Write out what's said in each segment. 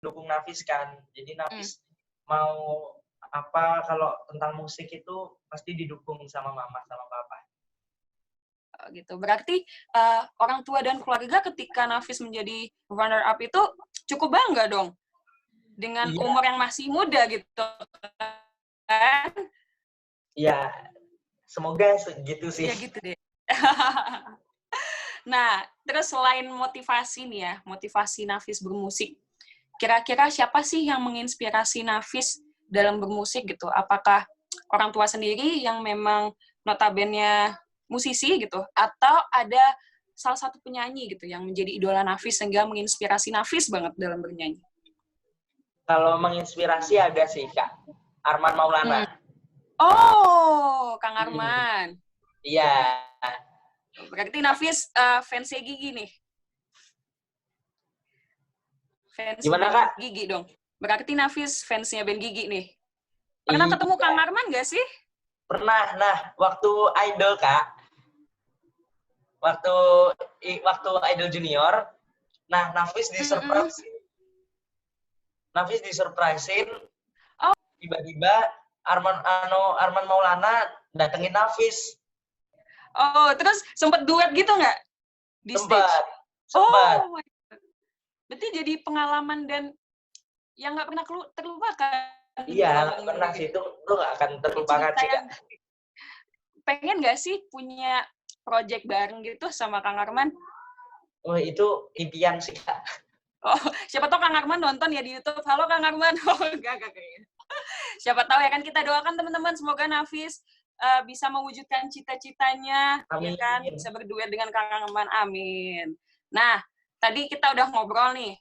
mendukung Nafis kan. Jadi Hmm. Nafis mau apa kalau tentang musik itu pasti didukung sama mama sama papa. Gitu. Berarti orang tua dan keluarga ketika Nafis menjadi runner up itu cukup bangga dong dengan Iya. umur yang masih muda gitu kan? Ya, semoga segitu sih. Ya gitu deh. Nah, terus selain motivasi nih ya, motivasi Nafis bermusik, kira-kira siapa sih yang menginspirasi Nafis dalam bermusik gitu? Apakah orang tua sendiri yang memang notabene musisi gitu, atau ada salah satu penyanyi gitu yang menjadi idola Nafis sehingga menginspirasi Nafis banget dalam bernyanyi? Kalau menginspirasi ada sih Kak, Arman Maulana. Oh, Kang Arman. Iya. Berarti Nafis fansnya Gigi nih. Fans Gimana band Kak? Gigi dong. Berarti Nafis fansnya band Gigi nih. Pernah Iya. ketemu Kang Arman gak sih? Pernah. Nah, waktu idol Kak, waktu idol junior, nah Nafis disurprisein, Oh. tiba-tiba Arman Maulana datengin Nafis. Oh, terus sempet duet gitu nggak di stage? Sempat. Oh, berarti jadi pengalaman dan yang nggak pernah terlupakan. Iya, nggak pernah sih, itu nggak akan terlupakan Cerita sih Kak. yang pengen nggak sih punya project bareng gitu sama Kang Arman? Oh, itu impian sih Kak. Oh, siapa tahu Kang Arman nonton ya di YouTube. Halo Kang Arman. Oh, enggak kayaknya. Siapa tahu ya kan, kita doakan teman-teman semoga Nafis bisa mewujudkan cita-citanya, ya Amin. kan, bisa berduet dengan Kang Arman. Amin. Nah, tadi kita udah ngobrol nih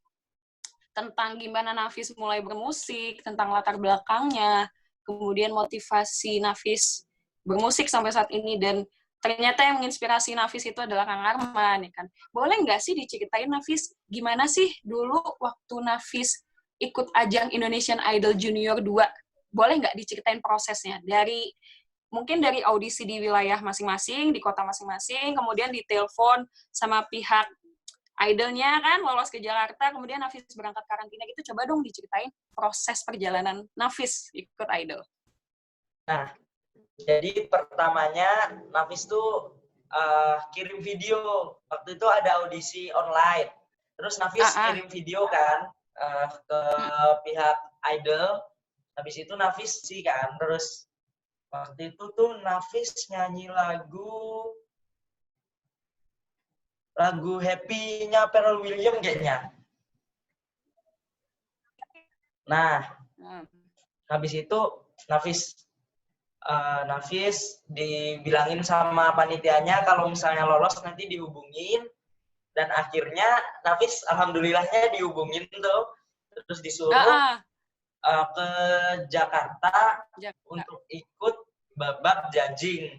tentang gimana Nafis mulai bermusik, tentang latar belakangnya, kemudian motivasi Nafis bermusik sampai saat ini, dan ternyata yang menginspirasi Nafis itu adalah Kang Arman, ya kan. Boleh nggak sih diceritain Nafis, gimana sih dulu waktu Nafis ikut ajang Indonesian Idol Junior 2? Boleh nggak diceritain prosesnya? Mungkin dari audisi di wilayah masing-masing, di kota masing-masing, kemudian ditelepon sama pihak idolnya kan, lolos ke Jakarta, kemudian Nafis berangkat karantina gitu. Coba dong diceritain proses perjalanan Nafis ikut idol. Nah, jadi pertamanya Nafis tuh kirim video. Waktu itu ada audisi online. Terus Nafis kirim video kan ke pihak idol. Habis itu Nafis sih kan. Terus waktu itu tuh Nafis nyanyi lagu Happy-nya Pharrell Williams kayaknya. Nah, habis itu Nafis dibilangin sama panitianya kalau misalnya lolos nanti dihubungin, dan akhirnya Nafis alhamdulillahnya dihubungin tuh, terus disuruh ke Jakarta untuk ikut babak judging.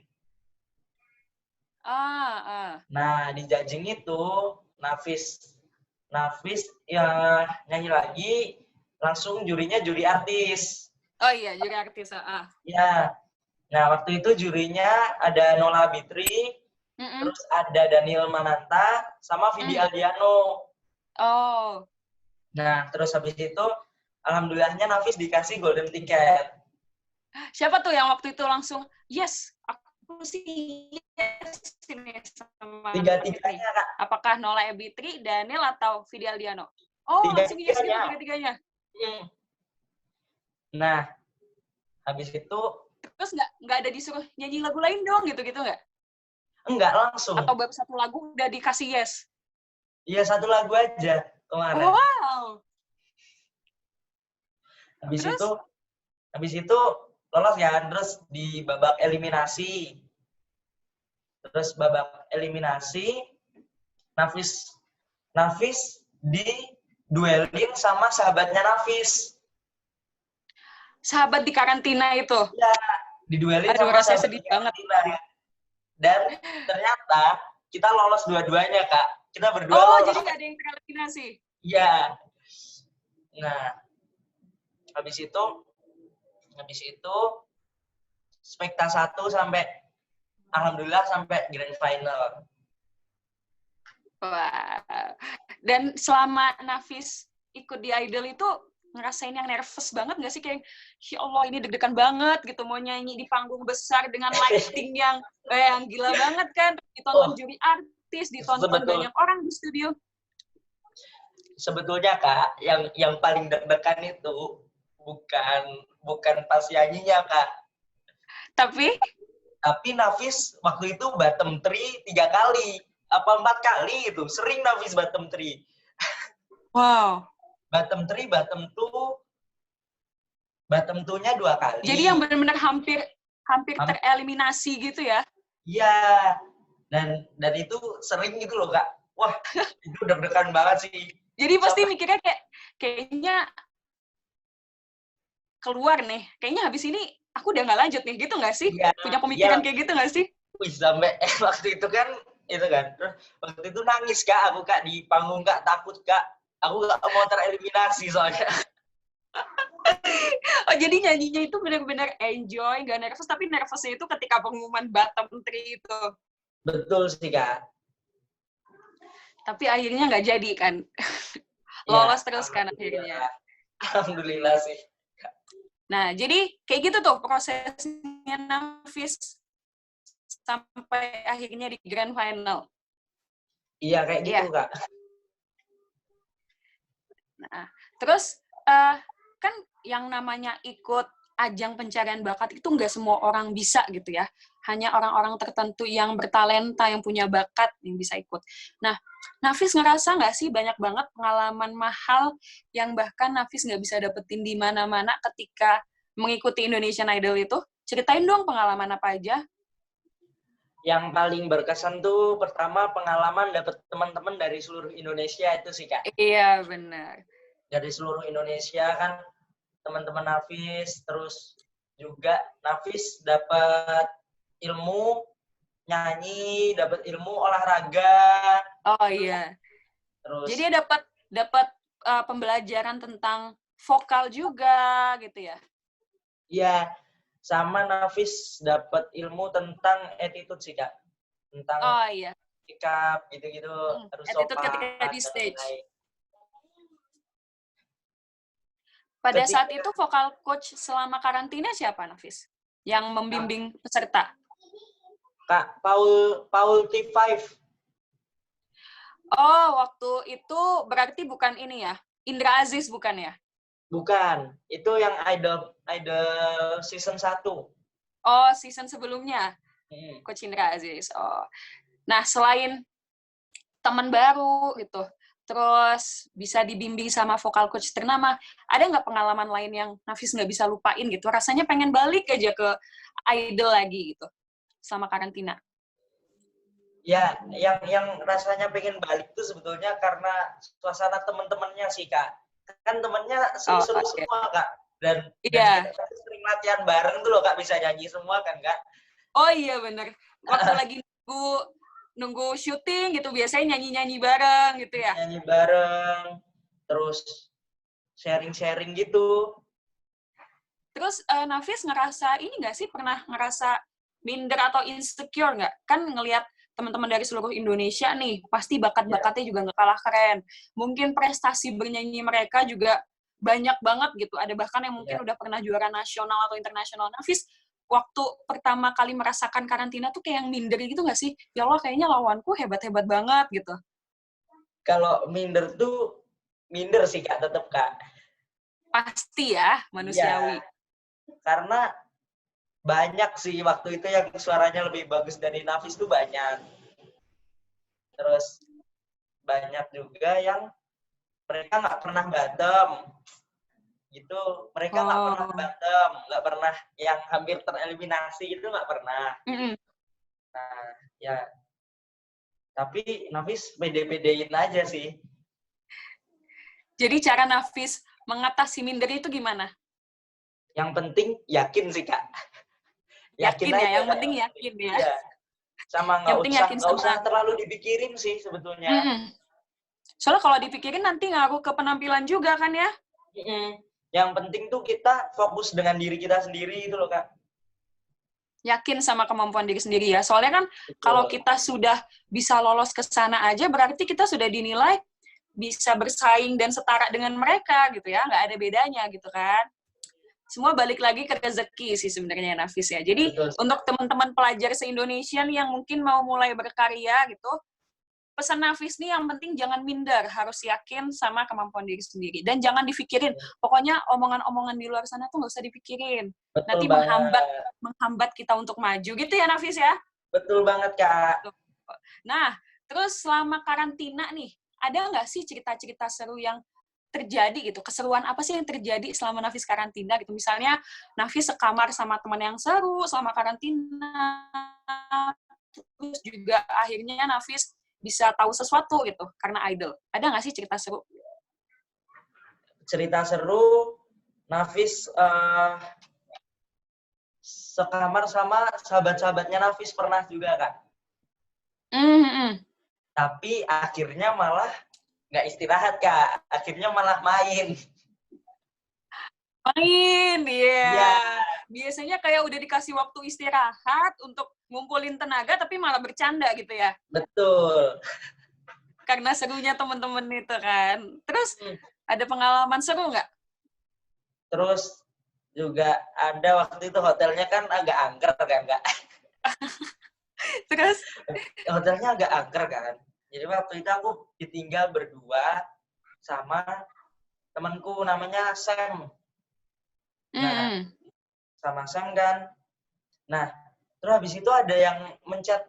Nah, di judging itu Nafis ya nyanyi lagi, langsung jurinya juri artis. Oh iya, juri artis. Ya. Nah, waktu itu jurinya ada Nola Bitri, terus ada Daniel Mananta, sama Vidi Aldiano. Oh. Nah, terus habis itu, alhamdulillahnya Nafis dikasih golden ticket. Siapa tuh yang waktu itu langsung, yes, aku sih yes ini sama Tiga-tiganya, Kak. Apakah Nola Bitri, Daniel, atau Vidi Aldiano? Oh, langsung yes gitu tiga-tiganya. Nah, habis itu terus nggak ada disuruh nyanyi lagu lain dong gitu nggak? Enggak, langsung. Atau bab satu lagu udah dikasih yes? Iya, satu lagu aja kemarin. Wow. Habis itu lolos ya, terus di babak eliminasi. Terus babak eliminasi Nafis diduelin sama sahabatnya Nafis. Sahabat di karantina itu? Iya, diduelin sama sahabat sedih banget. Dan ternyata kita lolos dua-duanya, Kak. Kita berdua lolos. Jadi nggak ada yang tereliminasi? Iya. Nah, habis itu Spekta 1 alhamdulillah sampai grand final. Wah. Dan selama Nafis ikut di Idol itu ngerasain yang nervous banget nggak sih? Kayak, ya Allah ini deg-degan banget gitu, mau nyanyi di panggung besar dengan lighting yang gila banget kan, ditonton juri artis, ditonton banyak orang di studio. Sebetulnya Kak, yang paling deg-degan itu bukan pas nyanyinya Kak. Tapi Nafis waktu itu bottom 3 3 kali, apa 4 kali itu, sering Nafis bottom 3. Wow. Bottom 3, bottom 2-nya 2 kali. Jadi yang benar-benar hampir tereliminasi gitu ya? Iya. Dan itu sering gitu loh Kak. Wah, itu deg-degan banget sih. Jadi pasti mikirnya kayaknya keluar nih. Kayaknya habis ini aku udah nggak lanjut nih, gitu nggak sih? Ya, punya pemikiran kayak gitu nggak sih? Wih, sampai waktu itu kan, terus waktu itu nangis Kak, aku Kak di panggung Kak, takut Kak. Aku gak mau tereliminasi soalnya. Oh, jadi nyanyinya itu benar-benar enjoy, gak nervous, tapi nervousnya itu ketika pengumuman bottom 3 itu. Betul sih Kak. Tapi akhirnya nggak jadi kan? Lolos terus kan akhirnya. Alhamdulillah sih. Nah, jadi kayak gitu tuh prosesnya Nafis sampai akhirnya di grand final. Iya, kayak gitu Kak. Nah, terus kan yang namanya ikut ajang pencarian bakat itu nggak semua orang bisa gitu ya. Hanya orang-orang tertentu yang bertalenta, yang punya bakat yang bisa ikut. Nah, Nafis ngerasa nggak sih banyak banget pengalaman mahal yang bahkan Nafis nggak bisa dapetin di mana-mana ketika mengikuti Indonesian Idol itu? Ceritain dong pengalaman apa aja. Yang paling berkesan tuh pertama pengalaman dapet teman-teman dari seluruh Indonesia itu sih Kak. Iya, benar. Dari seluruh Indonesia kan teman-teman Nafis, terus juga Nafis dapat ilmu nyanyi, dapat ilmu olahraga. Oh iya. Terus jadi dapat pembelajaran tentang vokal juga gitu ya. Iya, sama Nafis dapat ilmu tentang attitude sih Kak. Tentang sikap gitu-gitu, harus attitude sopan ketika di stage. Pada saat itu vokal coach selama karantina siapa, Nafis? Yang membimbing peserta? Kak Paul T5. Oh, waktu itu berarti bukan ini ya? Indra Aziz bukan ya? Bukan. Itu yang Idol season 1. Oh, season sebelumnya? Coach Indra Aziz. Oh. Nah, selain teman baru gitu, terus bisa dibimbing sama vokal coach ternama, ada nggak pengalaman lain yang Nafis nggak bisa lupain gitu? Rasanya pengen balik aja ke Idol lagi gitu, sama karantina. Ya, yang rasanya pengen balik tuh sebetulnya karena suasana teman-temannya sih, Kak. Kan temennya seru-seru semua, Kak. Dan kita sering latihan bareng tuh loh, Kak, bisa nyanyi semua kan, Kak? Oh iya, bener. Waktu lagi nunggu syuting gitu, biasanya nyanyi-nyanyi bareng gitu ya? Nyanyi bareng, terus sharing-sharing gitu. Terus Nafis ngerasa ini nggak sih, pernah ngerasa minder atau insecure nggak? Kan ngelihat teman-teman dari seluruh Indonesia nih, pasti bakat-bakatnya juga nggak kalah keren. Mungkin prestasi bernyanyi mereka juga banyak banget gitu. Ada bahkan yang mungkin udah pernah juara nasional atau internasional. Nafis, waktu pertama kali merasakan karantina tuh kayak yang minder gitu nggak sih? Ya Allah, kayaknya lawanku hebat-hebat banget gitu. Kalau minder tuh, minder sih Kak, tetap Kak. Pasti ya, manusiawi. Ya, karena banyak sih waktu itu yang suaranya lebih bagus dari Nafis tuh banyak. Terus banyak juga yang mereka nggak pernah bottom. Gitu. Mereka nggak pernah bottom, nggak pernah yang hampir tereliminasi gitu nggak pernah. Nah, ya. Tapi Nafis pede-pedein aja sih. Jadi cara Nafis mengatasi minder itu gimana? Yang penting yakin sih, Kak. Yakin ya, yang penting yakin ya. Iya. Sama nggak usah terlalu dipikirin sih sebetulnya. Soalnya kalau dipikirin nanti ngaruh ke penampilan juga kan ya? Yang penting tuh kita fokus dengan diri kita sendiri itu loh, Kak. Yakin sama kemampuan diri sendiri ya. Soalnya kan kalau kita sudah bisa lolos ke sana aja, berarti kita sudah dinilai bisa bersaing dan setara dengan mereka gitu ya, nggak ada bedanya gitu kan. Semua balik lagi ke rezeki sih sebenarnya Nafis ya. Jadi Betul. untuk teman-teman pelajar se-Indonesian yang mungkin mau mulai berkarya gitu, pesan Nafis nih yang penting jangan minder, harus yakin sama kemampuan diri sendiri. Dan jangan dipikirin, pokoknya omongan-omongan di luar sana tuh nggak usah dipikirin. Betul Nanti banget. menghambat kita untuk maju gitu ya Nafis ya. Betul banget, Kak. Nah, terus selama karantina nih, ada nggak sih cerita-cerita seru yang terjadi gitu? Keseruan apa sih yang terjadi selama Nafis karantina gitu? Misalnya Nafis sekamar sama teman yang seru selama karantina, terus juga akhirnya Nafis bisa tahu sesuatu gitu karena idol. Ada nggak sih cerita seru? Cerita seru, Nafis sekamar sama sahabat-sahabatnya Nafis pernah juga, Kak. Tapi akhirnya malah nggak istirahat, Kak. Akhirnya malah main. Main, iya. Iya. Biasanya kayak udah dikasih waktu istirahat untuk ngumpulin tenaga, tapi malah bercanda gitu ya. Betul. Karena serunya temen-temen itu kan. Terus, ada pengalaman seru nggak? Terus juga ada waktu itu hotelnya kan agak angker kan, Kak. Terus? Hotelnya agak angker kan. Jadi waktu itu aku ditinggal berdua sama temanku namanya Sam. Nah, sama Sam kan. Nah, terus habis itu ada yang mencet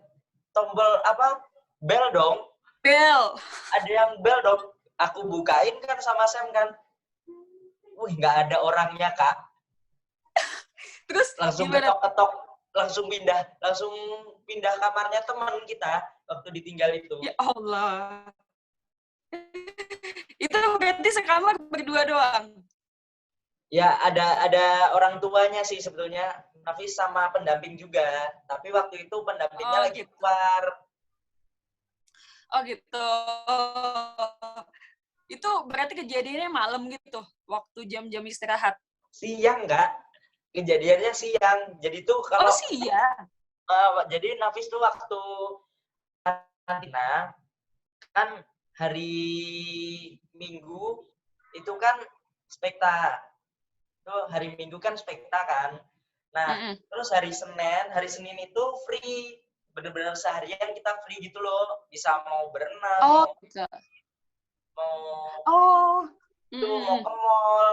tombol bel dong. Bel. Ada yang bel dong. Aku bukain kan sama Sam kan. Wih, nggak ada orangnya, Kak. Terus langsung ketok-ketok, langsung pindah kamarnya teman kita waktu ditinggal itu. Ya Allah. Itu berarti sekamar berdua doang? Ya, ada orang tuanya sih sebetulnya. Nafis sama pendamping juga. Tapi waktu itu pendampingnya lagi keluar. Oh gitu. Itu berarti kejadiannya malam gitu, waktu jam-jam istirahat? Siang, Kak. Kejadiannya siang. Jadi tuh kalau... Oh, siang? Jadi Nafis tuh waktu karantina, kan hari Minggu itu kan spekta. Tuh hari Minggu kan spekta kan. Nah, terus hari Senin itu free. Bener-bener seharian kita free gitu loh. Bisa mau berenang, gitu. mau ke mall,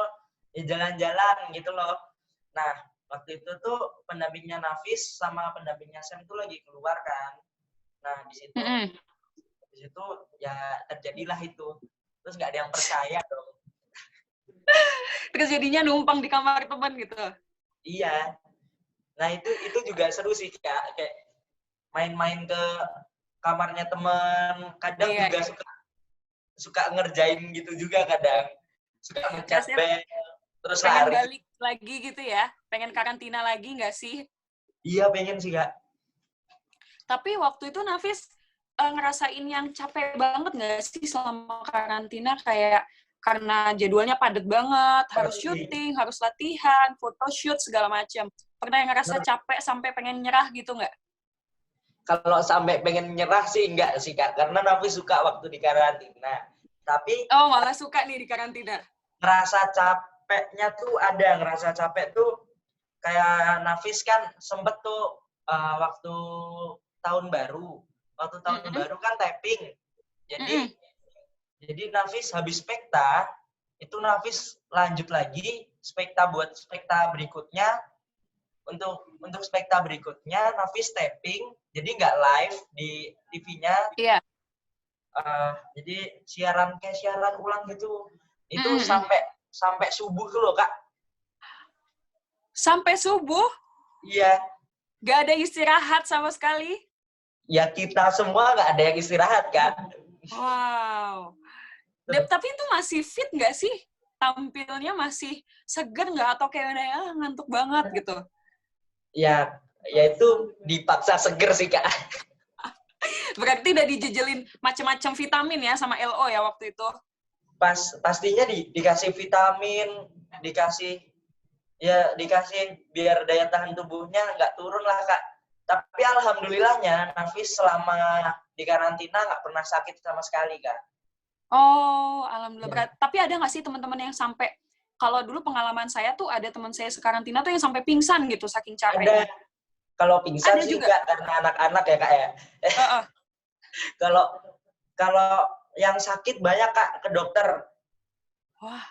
ya jalan-jalan gitu loh. Nah, waktu itu tuh pendampingnya Nafis sama pendampingnya Sam tuh lagi keluar kan. Nah, di situ ya terjadilah itu. Terus nggak ada yang percaya dong. Terus jadinya numpang di kamar teman gitu? Iya. Nah, itu juga seru sih, Kak. Kayak main-main ke kamarnya teman. Kadang juga suka ngerjain gitu juga kadang. Suka mencet bel, terus pengen lari. balik lagi gitu ya? Pengen karantina lagi nggak sih? Iya, pengen sih, Kak. Tapi waktu itu Nafis ngerasain yang capek banget nggak sih selama karantina? Kayak karena jadwalnya padat banget, harus syuting, harus latihan, photoshoot, segala macam. Pernah yang ngerasa capek sampai pengen nyerah gitu nggak? Kalau sampai pengen nyerah sih enggak sih, Kak. Karena Nafis suka waktu di karantina. Tapi... Oh, malah suka nih di karantina? Ngerasa capeknya tuh ada. Ngerasa capek tuh kayak Nafis kan sempet tuh waktu tahun baru. Waktu tahun baru kan tapping. Jadi Nafis habis spekta, itu Nafis lanjut lagi spekta buat spekta berikutnya. Untuk spekta berikutnya Nafis tapping, jadi nggak live di TV-nya. Iya. Jadi siaran ulang gitu. Itu sampai subuh tuh loh, Kak. Sampai subuh? Iya. Gak ada istirahat sama sekali? Ya kita semua nggak ada yang istirahat, kan. Wow. Tapi itu masih fit nggak sih? Tampilnya masih seger nggak? Atau kayak udah ngantuk banget gitu? Ya itu dipaksa seger sih, Kak. Berarti udah dijejelin macam-macam vitamin ya sama LO ya waktu itu? Pastinya dikasih vitamin, dikasih biar daya tahan tubuhnya nggak turun lah, Kak. Tapi alhamdulillahnya Nafis selama di karantina nggak pernah sakit sama sekali, Kak. Oh, alhamdulillah. Ya. Tapi ada nggak sih teman-teman yang sampai, kalau dulu pengalaman saya tuh ada teman saya sekarantina tuh yang sampai pingsan gitu saking Ada. capeknya. Kalau pingsan Ada sih juga. enggak, karena anak-anak ya Kak ya. Heeh. Kalau kalau yang sakit banyak Kak ke dokter. Wah,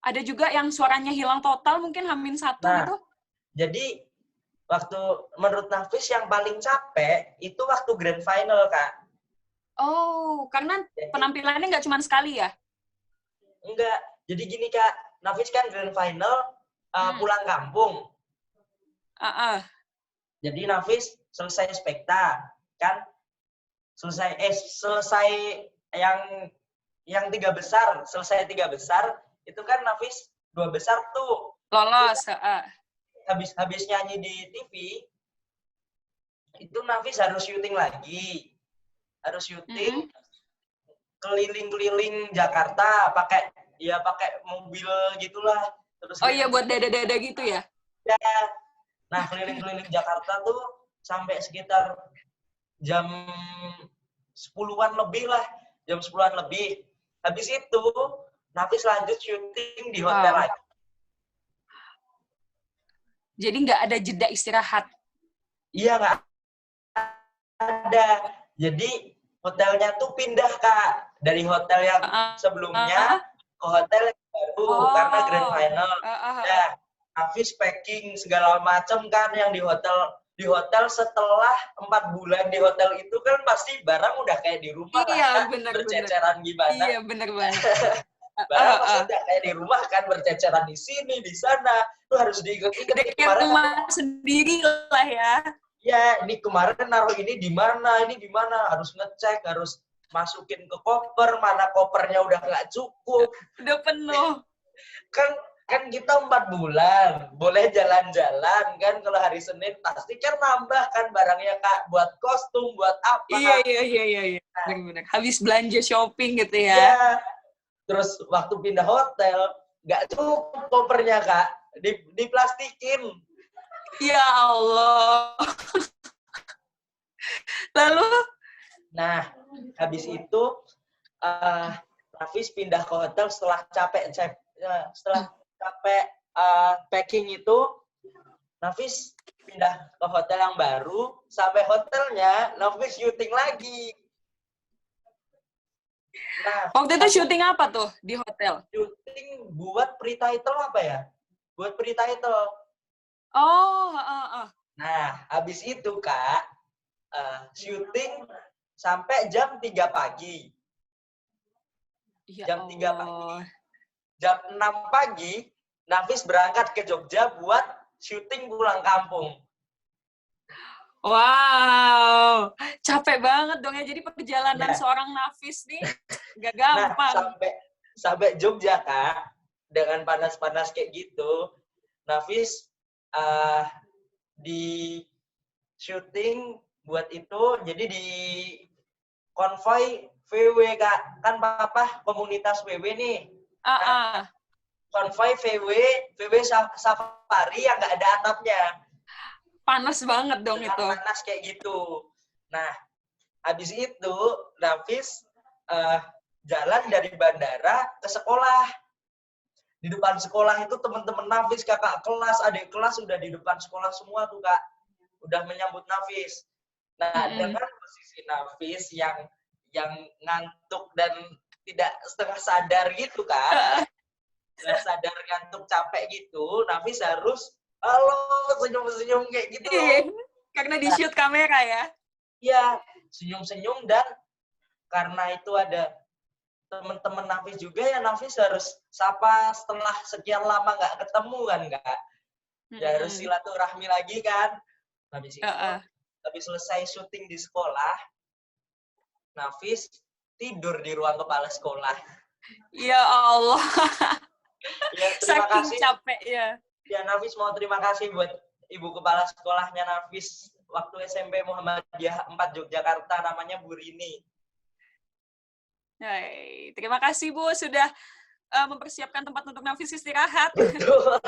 ada juga yang suaranya hilang total mungkin H-1 Nah, gitu. jadi waktu menurut Nafis yang paling capek itu waktu grand final Kak. Oh, karena Jadi penampilannya nggak cuma sekali ya? enggak. Jadi gini Kak, Nafis kan grand final pulang kampung. Heeh. Jadi Nafis selesai spekta kan, selesai yang tiga besar, selesai tiga besar itu kan Nafis dua besar tuh. Itu Lolos, heeh. habis nyanyi di TV itu Nafis harus syuting lagi, harus syuting keliling-keliling Jakarta pakai mobil gitulah, terus Oh iya, buat keliling-keliling. dada-dada gitu ya? Ya. Nah, keliling-keliling Jakarta tuh sampai sekitar jam 10-an lebih lah, jam 10-an lebih. Habis itu Nafis lanjut syuting di hotel Wow. lagi. Jadi nggak ada jeda istirahat. Iya, nggak ada. Jadi hotelnya tuh pindah Kak, dari hotel yang sebelumnya ke hotel yang baru karena grand Oh. final. Ya, Hafiz packing segala macam kan yang di hotel setelah 4 bulan di hotel itu kan pasti barang udah kayak di rumah lah Iya, kan, benar-benar. berceceran gimana. Iya, benar banget. Barang pasti udah kayak di rumah kan, berceceran di sini, di sana. Lu harus diinget-inget Udah nih kayak kemarin rumah sendiri lah ya. ya, ini kemarin naruh ini di mana, harus ngecek, harus masukin ke koper, mana kopernya udah nggak cukup. Udah penuh. Kan kita 4 bulan, boleh jalan-jalan kan, kalau hari Senin pasti kan nambah kan barangnya Kak, buat kostum, buat Iya. apa. Benar-benar. Habis belanja shopping gitu ya. Iya, terus waktu pindah hotel, nggak cukup kopernya Kak, diplastikin. Ya Allah. Lalu? Nah, habis itu Hafiz pindah ke hotel setelah capek packing itu. Nafis pindah ke hotel yang baru, sampai hotelnya Nafis syuting lagi. Nah, Waktu itu syuting apa tuh di hotel? syuting buat pre-title apa ya? Buat pre-title. Oh, Nah, habis itu Kak, syuting sampai jam 3 pagi. Ya Jam 3 Allah. pagi. Jam 6 pagi, Nafis berangkat ke Jogja buat syuting pulang kampung. Wow, capek banget dong ya. Jadi perjalanan seorang Nafis nih gak gampang. Nah, sampai Jogja Kak, dengan panas-panas kayak gitu, Nafis di syuting buat itu, jadi di konvoy VW Kak, kan Papa komunitas VW nih. Nah, konvoy VW Safari yang nggak ada atapnya. Panas banget dong dengan itu. Panas kayak gitu. Nah, habis itu Nafis jalan dari bandara ke sekolah. Di depan sekolah itu teman-teman Nafis, kakak kelas, adik kelas udah di depan sekolah semua tuh Kak. Udah menyambut Nafis. Nah, dengan posisi Nafis yang ngantuk dan tidak setengah sadar gitu kan. Setengah sadar ngantuk capek gitu, Nafis harus halo senyum-senyum kayak gitu loh. Karena di shoot kamera ya. Iya, senyum-senyum, dan karena itu ada teman-teman Nafis juga ya, Nafis harus sapa setelah sekian lama nggak ketemu kan Kak. Ya harus silaturahmi lagi kan. Habis itu, habis selesai syuting di sekolah, Nafis tidur di ruang kepala sekolah. Ya Allah. Ya, terima kasih. Capek ya. Ya, Nafis mau terima kasih buat ibu kepala sekolahnya Nafis waktu SMP Muhammadiyah 4 Yogyakarta, namanya Bu Rini. Hai, terima kasih Bu sudah mempersiapkan tempat untuk Nafis istirahat. Betul.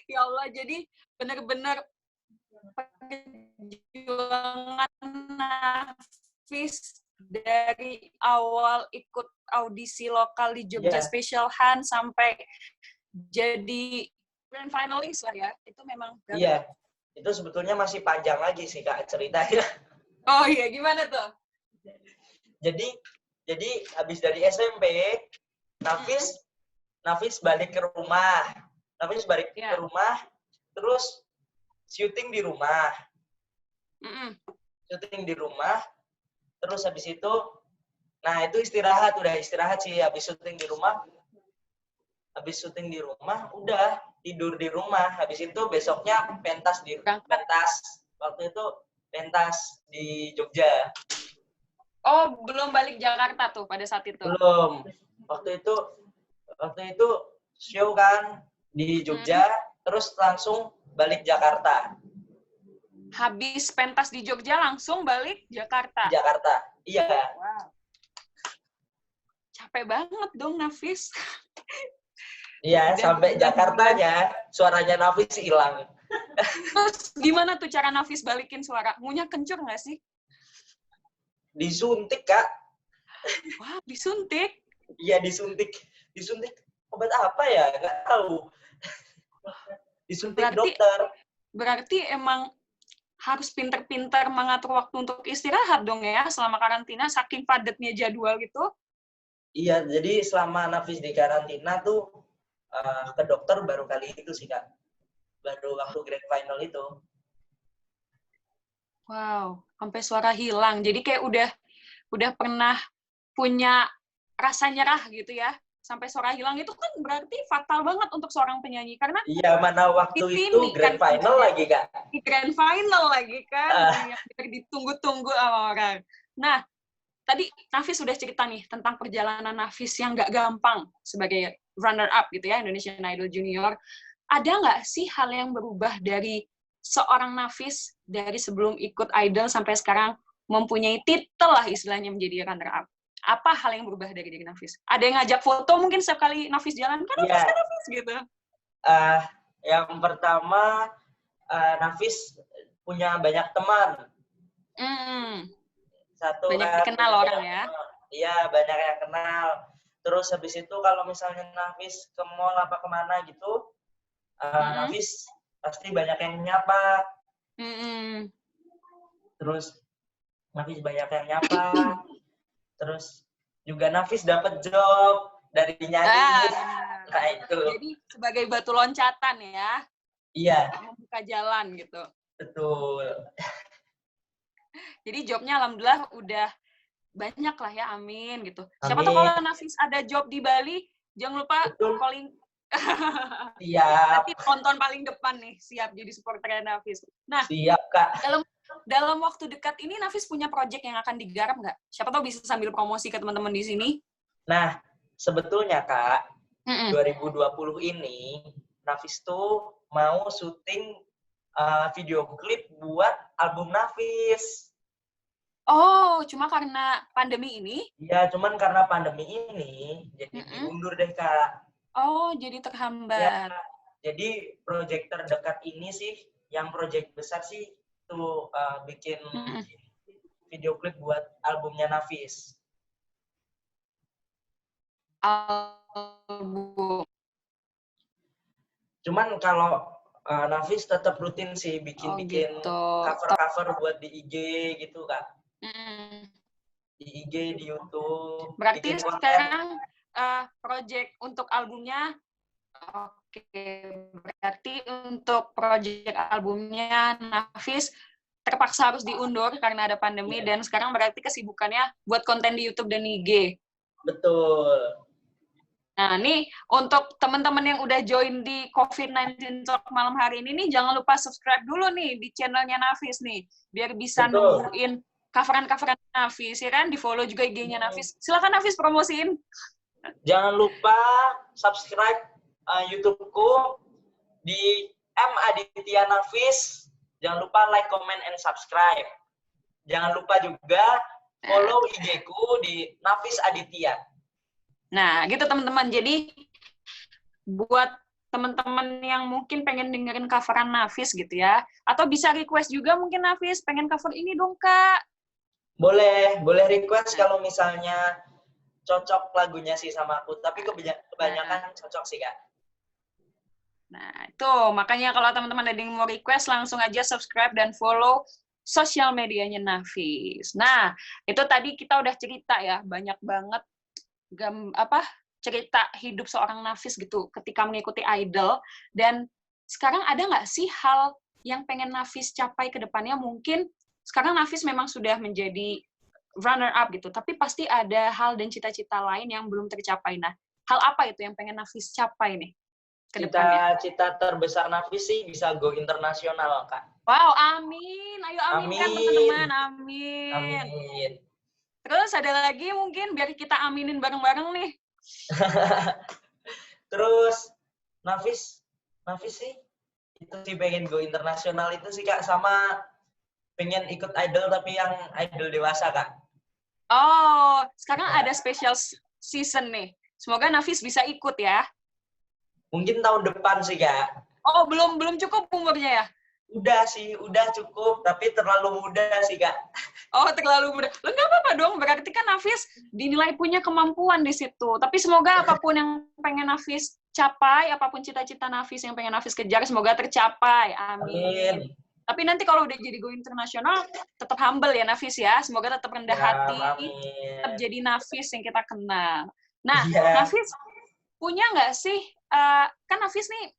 Ya Allah, jadi benar-benar perjuangan Nafis dari awal ikut audisi lokal di Jogja Iya, Special Hand sampai jadi grand finalist lah ya. Itu memang iya. Itu sebetulnya masih panjang lagi sih Kak ceritanya. Oh iya, gimana tuh? Jadi jadi habis dari SMP, Nafis Nafis balik ke rumah. Nafis balik ke rumah, terus syuting di rumah. Syuting di rumah, terus habis itu, nah itu istirahat, udah istirahat sih habis syuting di rumah. Habis syuting di rumah, udah tidur di rumah. Habis itu besoknya pentas waktu itu pentas di Jogja. Oh, belum balik Jakarta tuh pada saat itu? Belum. Waktu itu show kan di Jogja, terus langsung balik Jakarta. Habis pentas di Jogja langsung balik Jakarta? Jakarta, iya. Wow. Capek banget dong, Nafis. Iya, sampai Jakartanya suaranya Nafis hilang. Terus gimana tuh cara Nafis balikin suara? Ngunya kencur nggak sih? Disuntik, Kak. Wah, disuntik? Iya, disuntik. Disuntik obat apa ya? Nggak tahu. Disuntik dokter. Berarti emang harus pinter-pinter mengatur waktu untuk istirahat dong ya selama karantina, saking padatnya jadwal gitu. Iya, jadi selama Nafis di karantina tuh ke dokter baru kali itu sih, Kak. Baru waktu grand final itu. Wow, sampai suara hilang. Jadi kayak udah pernah punya rasa nyerah gitu ya. Sampai suara hilang itu kan berarti fatal banget untuk seorang penyanyi. Karena iya, mana waktu itu grand kan, final lagi, Kak. Di grand final lagi kan, yang ditunggu-tunggu sama orang. Nah, tadi Nafis sudah cerita nih tentang perjalanan Nafis yang nggak gampang sebagai runner-up gitu ya, Indonesian Idol Junior. Ada nggak sih hal yang berubah dari seorang Nafis dari sebelum ikut Idol sampai sekarang mempunyai titel lah istilahnya menjadi runner-up? Apa hal yang berubah dari diri Nafis? Ada yang ngajak foto mungkin setiap kali Nafis jalan, kan Nafis gitu? Yang pertama, Nafis punya banyak teman. Satu banyak kan, dikenal orang ya? Iya, banyak yang kenal. Terus habis itu kalau misalnya Nafis ke mall apa kemana gitu, Nafis pasti banyak yang nyapa. Terus Nafis banyak yang nyapa. Terus juga Nafis dapat job dari nyanyi. Nah itu. Jadi sebagai batu loncatan ya? Iya. Membuka jalan gitu. Betul. Jadi jobnya alhamdulillah udah banyak lah ya, amin gitu. Siapa tahu kalau Nafis ada job di Bali, jangan lupa calling. Siap. Nanti tonton paling depan nih, siap jadi supporter Nafis. Nah, siap Kak. Dalam waktu dekat ini Nafis punya project yang akan digarap nggak? Siapa tahu bisa sambil promosi ke teman-teman di sini. Nah, sebetulnya Kak, 2020 ini Nafis tuh mau syuting video klip buat album Nafis. Oh, cuma karena pandemi ini? Iya, cuman karena pandemi ini, jadi diundur deh, Kak. Oh, jadi terhambat. Ya, jadi proyek terdekat ini sih, yang proyek besar sih, tuh bikin video klip buat albumnya Nafis. Album. Cuman kalau Nafis tetap rutin sih bikin cover-cover buat di IG gitu, Kak. Di IG, di YouTube. Berarti sekarang project untuk albumnya, berarti untuk project albumnya Nafis terpaksa harus diundur karena ada pandemi, dan sekarang berarti kesibukannya buat konten di YouTube dan IG. Betul. Nah, nih untuk teman-teman yang udah join di COVID-19 Talk malam hari ini nih, jangan lupa subscribe dulu nih di channelnya Nafis nih, biar bisa nungguin coveran-coveran Nafis, ya kan? Di-follow juga IG-nya Nafis. Silakan Nafis promosiin. Jangan lupa subscribe YouTube-ku di M Aditya Nafis. Jangan lupa like, comment, and subscribe. Jangan lupa juga follow IG-ku di Nafis Aditya. Nah, gitu teman-teman. Jadi buat teman-teman yang mungkin pengen dengerin coveran Nafis gitu ya, atau bisa request juga mungkin Nafis pengen cover ini dong Kak. Boleh request kalau misalnya cocok lagunya sih sama aku, tapi kebanyakan cocok sih, Kak. Nah, itu makanya kalau teman-teman ada yang mau request, langsung aja subscribe dan follow sosial medianya Nafis. Nah, itu tadi kita udah cerita ya, banyak banget cerita hidup seorang Nafis gitu ketika mengikuti idol. Dan sekarang ada nggak sih hal yang pengen Nafis capai ke depannya? Mungkin sekarang Nafis memang sudah menjadi runner up gitu, tapi pasti ada hal dan cita-cita lain yang belum tercapai. Nah, hal apa itu yang pengen Nafis capai nih ke depannya? Cita-cita terbesar Nafis sih bisa go internasional, Kak. Wow, amin. Ayo aminkan teman-teman, amin. Amin. Terus ada lagi mungkin biar kita aminin bareng-bareng nih. Terus Nafis sih itu sih pengen go internasional itu sih, Kak, sama pengen ikut idol tapi yang idol dewasa, Kak. Oh, sekarang ada special season nih. Semoga Nafis bisa ikut ya. Mungkin tahun depan sih, Kak. Oh, belum cukup umurnya ya? Udah cukup, tapi terlalu muda sih, Kak. Oh, terlalu muda. Lo nggak apa-apa dong, berarti kan Nafis dinilai punya kemampuan di situ. Tapi semoga apapun yang pengen Nafis capai, apapun cita-cita Nafis yang pengen Nafis kejar, semoga tercapai. Amin. Tapi nanti kalau udah jadi go internasional, tetap humble ya Nafis ya. Semoga tetap rendah hati, tetap jadi Nafis yang kita kenal. Nah, Nafis punya nggak sih, kan Nafis nih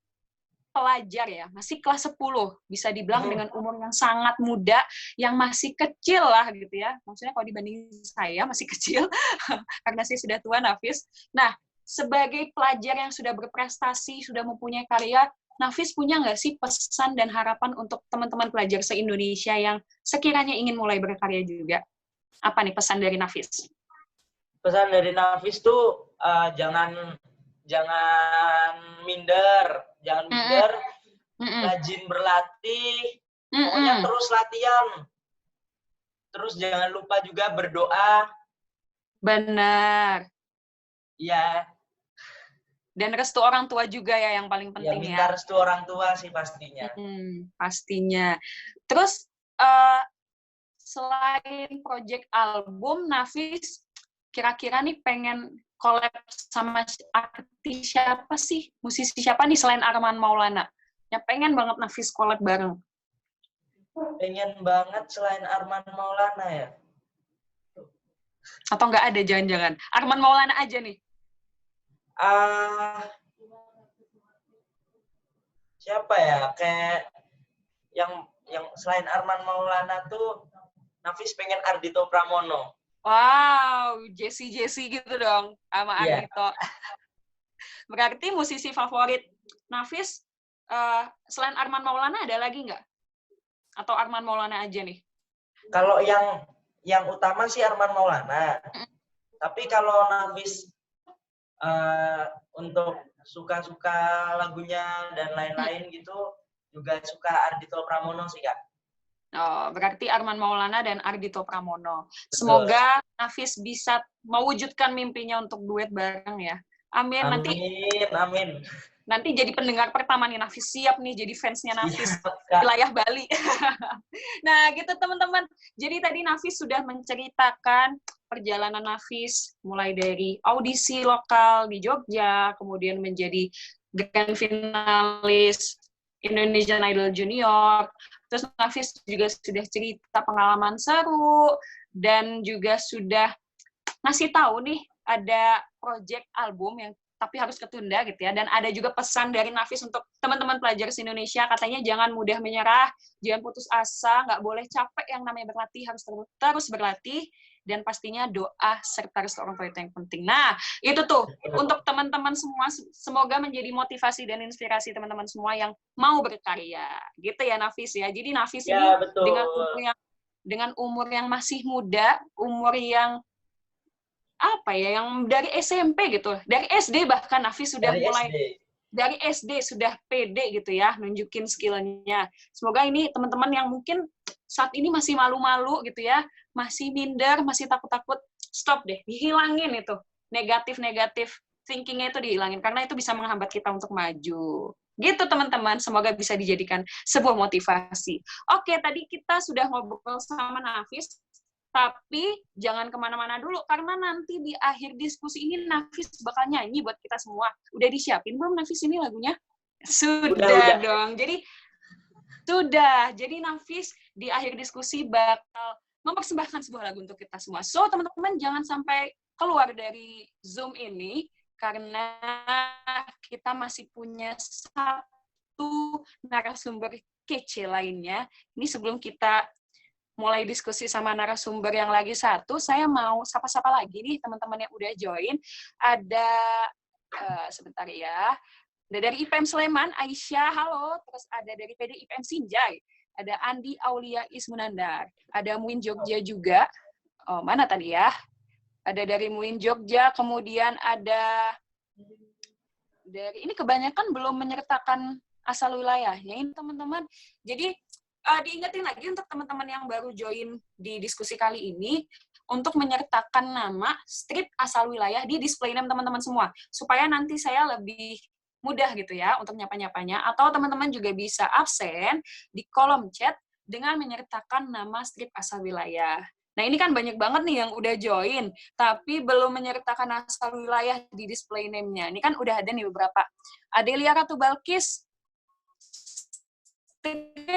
pelajar ya, masih kelas 10, bisa dibilang dengan umur yang sangat muda, yang masih kecil lah gitu ya. Maksudnya kalau dibanding saya masih kecil, karena saya sudah tua, Nafis. Nah, sebagai pelajar yang sudah berprestasi, sudah mempunyai karya, Nafis punya nggak sih pesan dan harapan untuk teman-teman pelajar se-Indonesia yang sekiranya ingin mulai berkarya juga? Apa nih pesan dari Nafis? Pesan dari Nafis tuh jangan minder, rajin berlatih, pokoknya terus latihan. Terus jangan lupa juga berdoa. Benar. Iya. Dan restu orang tua juga ya yang paling penting ya. Minta restu orang tua sih pastinya. Pastinya. Terus selain project album, Nafis kira-kira nih pengen collab sama artis siapa sih? Musisi siapa nih selain Arman Maulana? Yang pengen banget Nafis collab bareng. Pengen banget selain Arman Maulana ya? Atau nggak ada jangan-jangan? Arman Maulana aja nih. Siapa ya? Kayak yang selain Arman Maulana tuh Nafis pengen Ardhito Pramono. Wow, Jesse gitu dong sama Ardhito. Berarti musisi favorit Nafis selain Arman Maulana ada lagi nggak? Atau Arman Maulana aja nih? Kalau yang utama sih Arman Maulana. Tapi kalau Nafis untuk suka-suka lagunya dan lain-lain gitu, juga suka Ardhito Pramono sih, Kak. Oh, berarti Arman Maulana dan Ardhito Pramono. Semoga Nafis bisa mewujudkan mimpinya untuk duet bareng ya. Amin. Amin. Nanti jadi pendengar pertama nih, Nafis siap nih jadi fansnya Nafis wilayah Bali. Nah, gitu teman-teman. Jadi tadi Nafis sudah menceritakan perjalanan Nafis mulai dari audisi lokal di Jogja, kemudian menjadi grand finalis Indonesian Idol Junior. Terus Nafis juga sudah cerita pengalaman seru dan juga sudah ngasih tahu nih ada project album yang tapi harus ketunda gitu ya. Dan ada juga pesan dari Nafis untuk teman-teman pelajar Indonesia, katanya jangan mudah menyerah, jangan putus asa, nggak boleh capek, yang namanya berlatih harus terus berlatih, dan pastinya doa serta restu orang tua itu yang penting. Nah, itu tuh untuk teman-teman semua, semoga menjadi motivasi dan inspirasi teman-teman semua yang mau berkarya. Gitu ya Nafis ya. Jadi Nafis ini dengan umur yang masih muda, umur yang yang dari SMP gitu, dari SD bahkan Nafis sudah dari SD sudah pede gitu ya, nunjukin skillnya. Semoga ini teman-teman yang mungkin saat ini masih malu-malu gitu ya, masih minder, masih takut-takut, stop deh, dihilangin itu negatif thinkingnya itu dihilangin, karena itu bisa menghambat kita untuk maju. Gitu teman-teman, semoga bisa dijadikan sebuah motivasi. Oke, tadi kita sudah ngobrol sama Nafis Tapi jangan kemana-mana dulu, karena nanti di akhir diskusi ini Nafis bakal nyanyi buat kita semua. Udah disiapin belum Nafis ini lagunya? Sudah dong. Jadi Nafis di akhir diskusi bakal mempersembahkan sebuah lagu untuk kita semua. So, teman-teman jangan sampai keluar dari Zoom ini, karena kita masih punya satu narasumber kece lainnya. Ini sebelum kita mulai diskusi sama narasumber yang lagi satu, saya mau sapa-sapa lagi nih teman-teman yang udah join. Ada, sebentar ya, ada dari IPM Sleman, Aisyah, halo. Terus ada dari PD IPM Sinjai, ada Andi Aulia Ismunandar. Ada Muin Jogja juga. Oh, mana tadi ya? Ada dari Muin Jogja, kemudian ada dari, ini kebanyakan belum menyertakan asal wilayahnya ini teman-teman. Jadi diingetin lagi untuk teman-teman yang baru join di diskusi kali ini, untuk menyertakan nama, strip, asal wilayah di display name teman-teman semua. Supaya nanti saya lebih mudah gitu ya untuk nyapa-nyapanya. Atau teman-teman juga bisa absen di kolom chat dengan menyertakan nama, strip, asal wilayah. Nah, ini kan banyak banget nih yang udah join, tapi belum menyertakan asal wilayah di display name-nya. Ini kan udah ada nih beberapa. Adelia Ratu Balkis, gitu.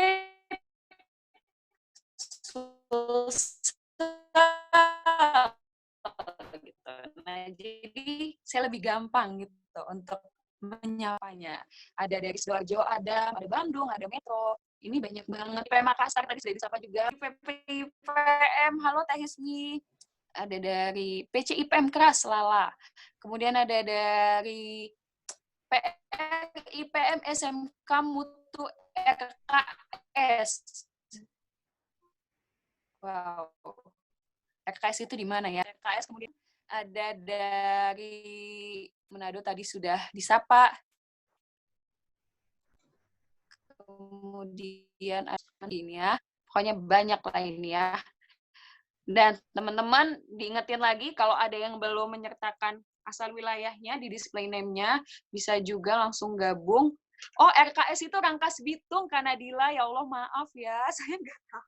Nah, jadi saya lebih gampang gitu untuk menyapanya. Ada dari Sidoarjo, ada Bandung, ada Metro. Ini banyak banget. IPM Makassar tadi sudah disapa juga. IPM, halo Teh Hisni. Ada dari PC IPM Keras, Lala. Kemudian ada dari IPM SMK Mutu RKS. Wow. RKS itu di mana ya? RKS, kemudian ada dari Manado tadi sudah disapa. Kemudian ada ini ya. Pokoknya banyak lah ini ya. Dan teman-teman diingetin lagi kalau ada yang belum menyertakan asal wilayahnya di display name-nya, bisa juga langsung gabung. Oh, RKS itu Rangkas Bitung, Kanadila. Ya Allah, maaf ya. Saya nggak tahu.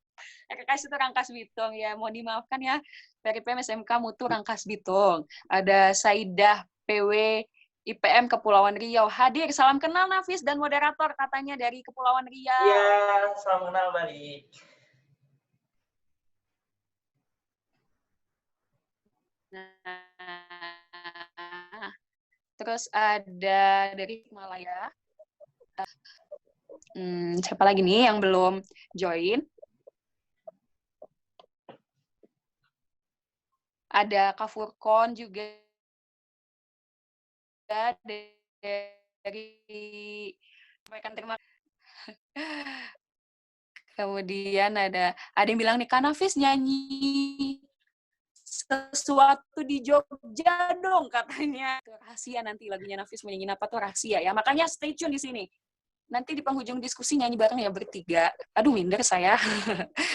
RKS itu Rangkas Bitung, ya. Mohon dimaafkan ya. PRIPM SMK Mutu Rangkas Bitung. Ada Saidah PW IPM Kepulauan Riau. Hadir. Salam kenal Nafis dan moderator katanya dari Kepulauan Riau. Iya, salam kenal balik. Nah, terus ada dari Malaya. Siapa lagi nih yang belum join? Ada Kak Furkon juga dari terima. Kemudian ada yang bilang nih, Kak Nafis nyanyi sesuatu di Jogja dong katanya. Itu rahasia, nanti lagunya Nafis mau nyanyiin apa tuh rahasia ya. Makanya stay tune di sini. Nanti di penghujung diskusi nyanyi bareng ya bertiga. Aduh, minder saya.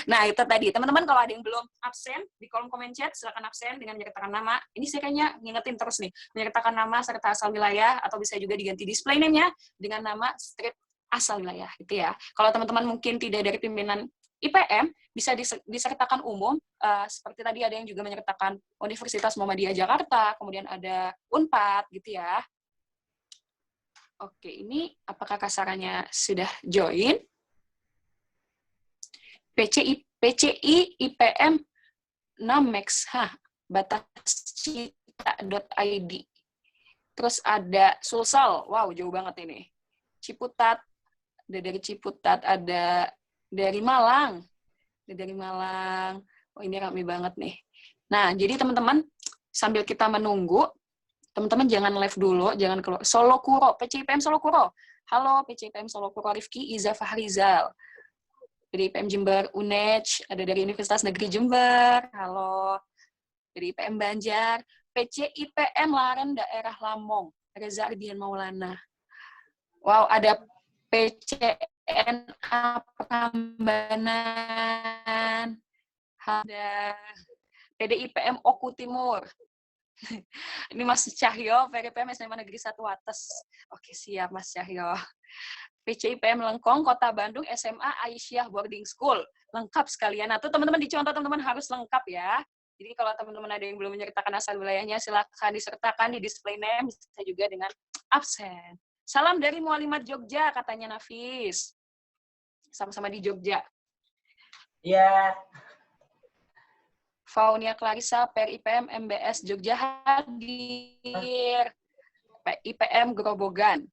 Nah, itu tadi. Teman-teman kalau ada yang belum absen di kolom komen chat, silakan absen dengan menyertakan nama. Ini saya kayaknya ngingetin terus nih. Menyertakan nama serta asal wilayah, atau bisa juga diganti display name-nya dengan nama strip asal wilayah gitu ya. Kalau teman-teman mungkin tidak dari pimpinan IPM, bisa disertakan umum, seperti tadi ada yang juga menyertakan Universitas Muhammadiyah Jakarta, kemudian ada UNPAD gitu ya. Oke, ini apakah kasarannya sudah join? PCI IPM Namex, batascita.id. Terus ada Sulsel, wow jauh banget ini. Ciputat, ada dari Ciputat, ada dari Malang. Ada dari Malang. Oh, ini rame banget nih. Nah, jadi teman-teman, sambil kita menunggu, teman-teman jangan live dulu, jangan keluar. Solo Kuro, PCIPM Solo Kuro. Halo, PCIPM Solo Kuro, Rifki Iza Fahrizal. Dari IPM Jember UNEJ, ada dari Universitas Negeri Jember. Halo. Dari IPM Banjar. PCIPM Laren Daerah Lamong, Reza Ardian Maulana. Wow, ada PCNA Prambanan. Ada PDIPM Oku Timur. Ini Mas Cahyo, PDIPM SMA Negeri 1 Wates. Oke, siap Mas Cahyo. PCIPM Lengkong, Kota Bandung, SMA Aisyah Boarding School. Lengkap sekalian. Nah, tuh teman-teman dicontoh, teman-teman harus lengkap ya. Jadi kalau teman-teman ada yang belum menyertakan asal wilayahnya, silakan disertakan di display name, bisa juga dengan absen. Salam dari Mualimat Jogja, katanya Nafis. Sama-sama di Jogja. Iya. Faunia Clarissa, PRIPM MBS Jogja hadir. IPM Grobogan.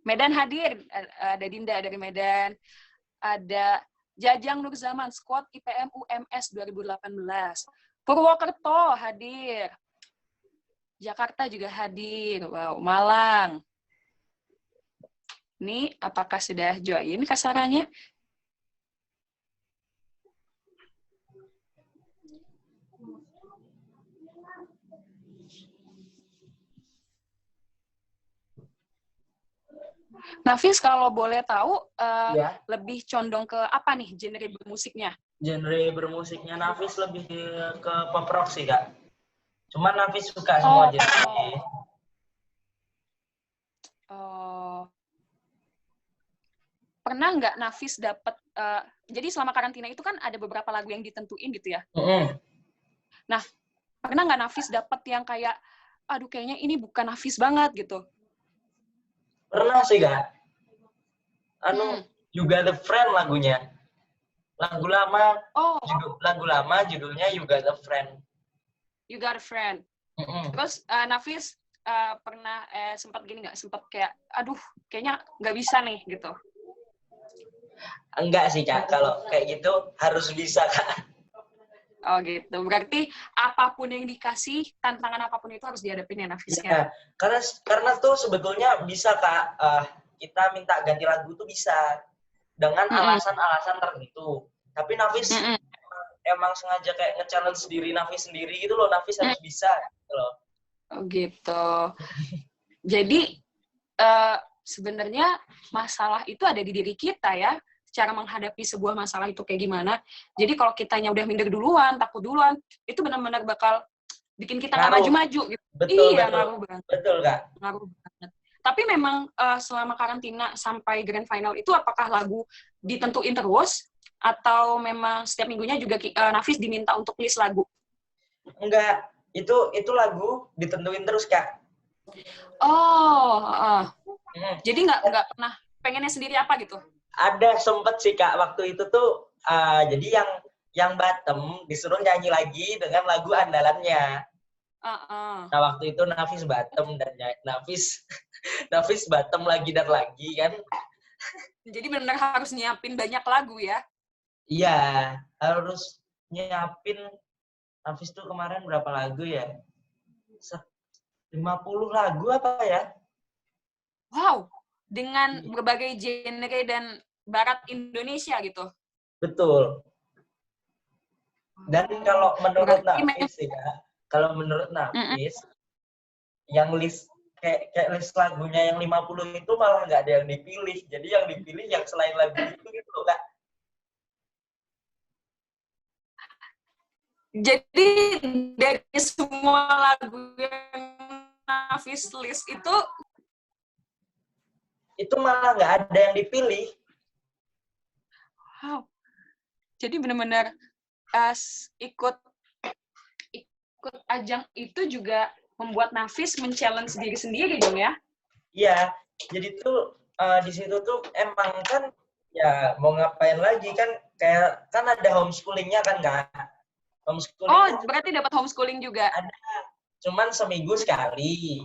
Medan hadir, ada Dinda dari Medan. Ada Jajang Nur Zaman, Squad IPM UMS 2018. Purwokerto hadir. Jakarta juga hadir. Wow, Malang. Ini apakah sudah join kasarannya? Nafis, kalau boleh tahu, Ya. lebih condong ke apa nih genre bermusiknya? Genre bermusiknya Nafis lebih ke pop rock sih, Kak. Cuman Nafis suka semua genre. Pernah nggak Nafis dapat, jadi selama karantina itu kan ada beberapa lagu yang ditentuin gitu ya? Nah, pernah nggak Nafis dapat yang kayak, aduh kayaknya ini bukan Nafis banget gitu? Pernah sih, Kak. You Got a Friend lagunya. Lagu lama judulnya You Got a Friend. You Got a Friend. Terus Nafis pernah sempat gini nggak? Sempat kayak, aduh kayaknya nggak bisa nih gitu? Enggak sih, Kak. Kalau kayak gitu harus bisa, Kak. Oh gitu. Berarti apapun yang dikasih, tantangan apapun itu harus dihadapin ya Nafis ya? Karena tuh sebetulnya bisa, Kak. Kita minta ganti lagu tuh bisa. Dengan alasan-alasan tertentu. Tapi Nafis emang sengaja kayak nge-challenge diri Nafis sendiri gitu loh. Nafis harus bisa gitu loh. Oh gitu. Jadi sebenarnya masalah itu ada di diri kita ya. Cara menghadapi sebuah masalah itu kayak gimana. Jadi kalau kitanya udah minder duluan, takut duluan, itu benar-benar bakal bikin kita nggak maju-maju gitu. Betul, iya, betul. Ngaruh banget. Betul, Kak. Ngaruh banget. Tapi memang selama karantina sampai grand final itu apakah lagu ditentuin terus atau memang setiap minggunya juga Nafis diminta untuk list lagu? Enggak, itu lagu ditentuin terus, Kak. Jadi nggak pernah pengennya sendiri apa gitu? Ada sempet sih, Kak, waktu itu tuh jadi yang bottom disuruh nyanyi lagi dengan lagu andalannya. Nah, waktu itu Nafis bottom dan Nafis bottom lagi dan lagi kan. Jadi benar-benar harus nyiapin banyak lagu ya? Iya, harus nyiapin. Nafis tuh kemarin berapa lagu ya? 50 lagu apa ya? Wow, dengan berbagai genre dan barat Indonesia gitu? Betul. Dan kalau menurut Nafis ya, kalau menurut Nafis, yang list kayak list lagunya yang 50 itu malah nggak ada yang dipilih. Jadi yang dipilih yang selain lagu itu gitu loh, Kak. Jadi dari semua lagu yang Nafis list itu malah nggak ada yang dipilih. Wow. Jadi benar-benar ikut ajang itu juga membuat Nafis men-challenge diri sendiri dong ya? Iya, jadi tuh di situ tuh emang kan ya mau ngapain lagi kan, kayak kan ada homeschoolingnya kan, Kak? Homeschooling berarti dapat homeschooling juga? Ada, cuman seminggu sekali.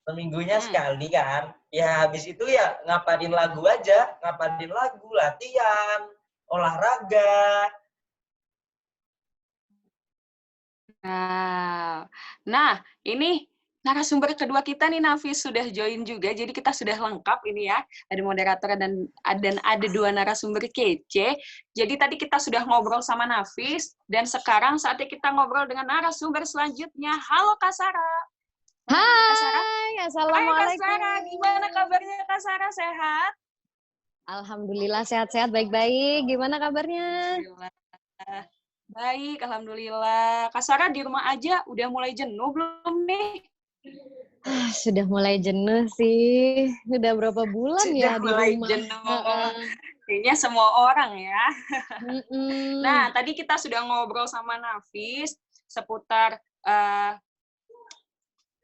Seminggunya sekali kan. Ya habis itu ya ngapain lagu aja, ngapain lagu, latihan, olahraga. Nah, ini narasumber kedua kita nih Nafis sudah join juga, jadi kita sudah lengkap ini ya, ada moderator dan ada dua narasumber kece. Jadi tadi kita sudah ngobrol sama Nafis, dan sekarang saatnya kita ngobrol dengan narasumber selanjutnya. Halo Kak Sara. Hai, assalamualaikum. Hai Kak Sara, gimana kabarnya Kak Sara, sehat? Alhamdulillah sehat-sehat, baik-baik. Gimana kabarnya? Baik, alhamdulillah. Kak Sara di rumah aja udah mulai jenuh belum nih? Sudah mulai jenuh sih. Udah berapa bulan Sudah ya di mulai rumah. jenuh. Kayaknya semua orang ya. Mm-mm. Nah, tadi kita sudah ngobrol sama Nafis seputar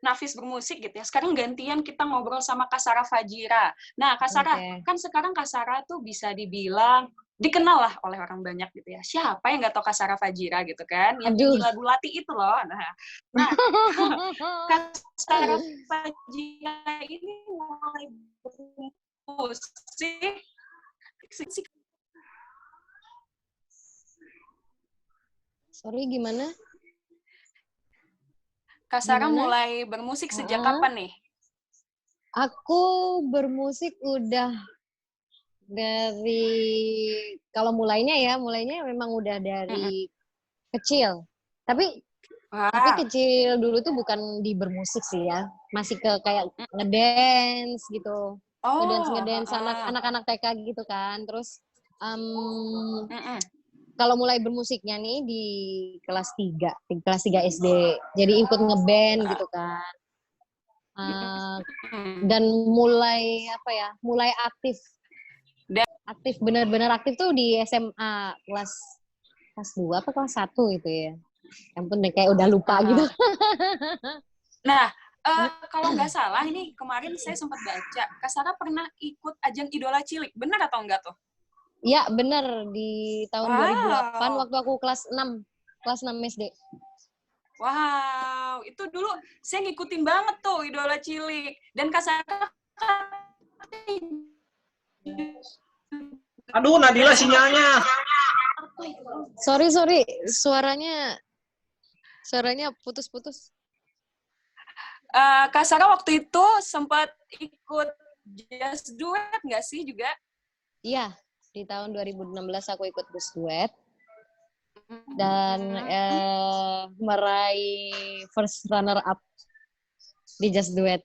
Nafis bermusik gitu ya. Sekarang gantian kita ngobrol sama Kak Sarah Fajira. Nah, Kak Sarah, kan sekarang Kak Sarah tuh bisa dibilang dikenal lah oleh orang banyak gitu ya. Siapa yang nggak tahu Kak Sarah Fajira gitu kan? Yang nyanyi lagu Lati itu loh. Nah Kak Sarah Fajira ini mulai bermusik. Sorry, gimana? Kak Sarah mulai bermusik sejak kapan nih? Aku bermusik udah dari, kalau mulainya memang udah dari kecil. Tapi kecil dulu tuh bukan di bermusik sih ya. Masih ke kayak ngedance gitu. Ngedance anak-anak TK gitu kan. Terus kalau mulai bermusiknya nih di kelas 3 SD. Jadi ikut ngeband gitu kan. Dan mulai aktif benar-benar aktif tuh di SMA kelas 2 apa kelas 1 gitu ya. Ampun deh, kayak udah lupa gitu. Nah, kalau nggak salah ini kemarin saya sempat baca, Kak Sarah pernah ikut ajang Idola Cilik, benar atau enggak tuh? Iya, benar, di tahun 2008 waktu aku kelas 6 SD. Wow, itu dulu saya ngikutin banget tuh Idola Cilik. Dan Kak Sarah Aduh, Nadila sinyalnya. Sorry, suaranya putus-putus. Kak Sarah waktu itu sempat ikut Just Duet nggak sih juga? Iya, di tahun 2016 aku ikut Just Duet. Dan meraih first runner up di Just Duet.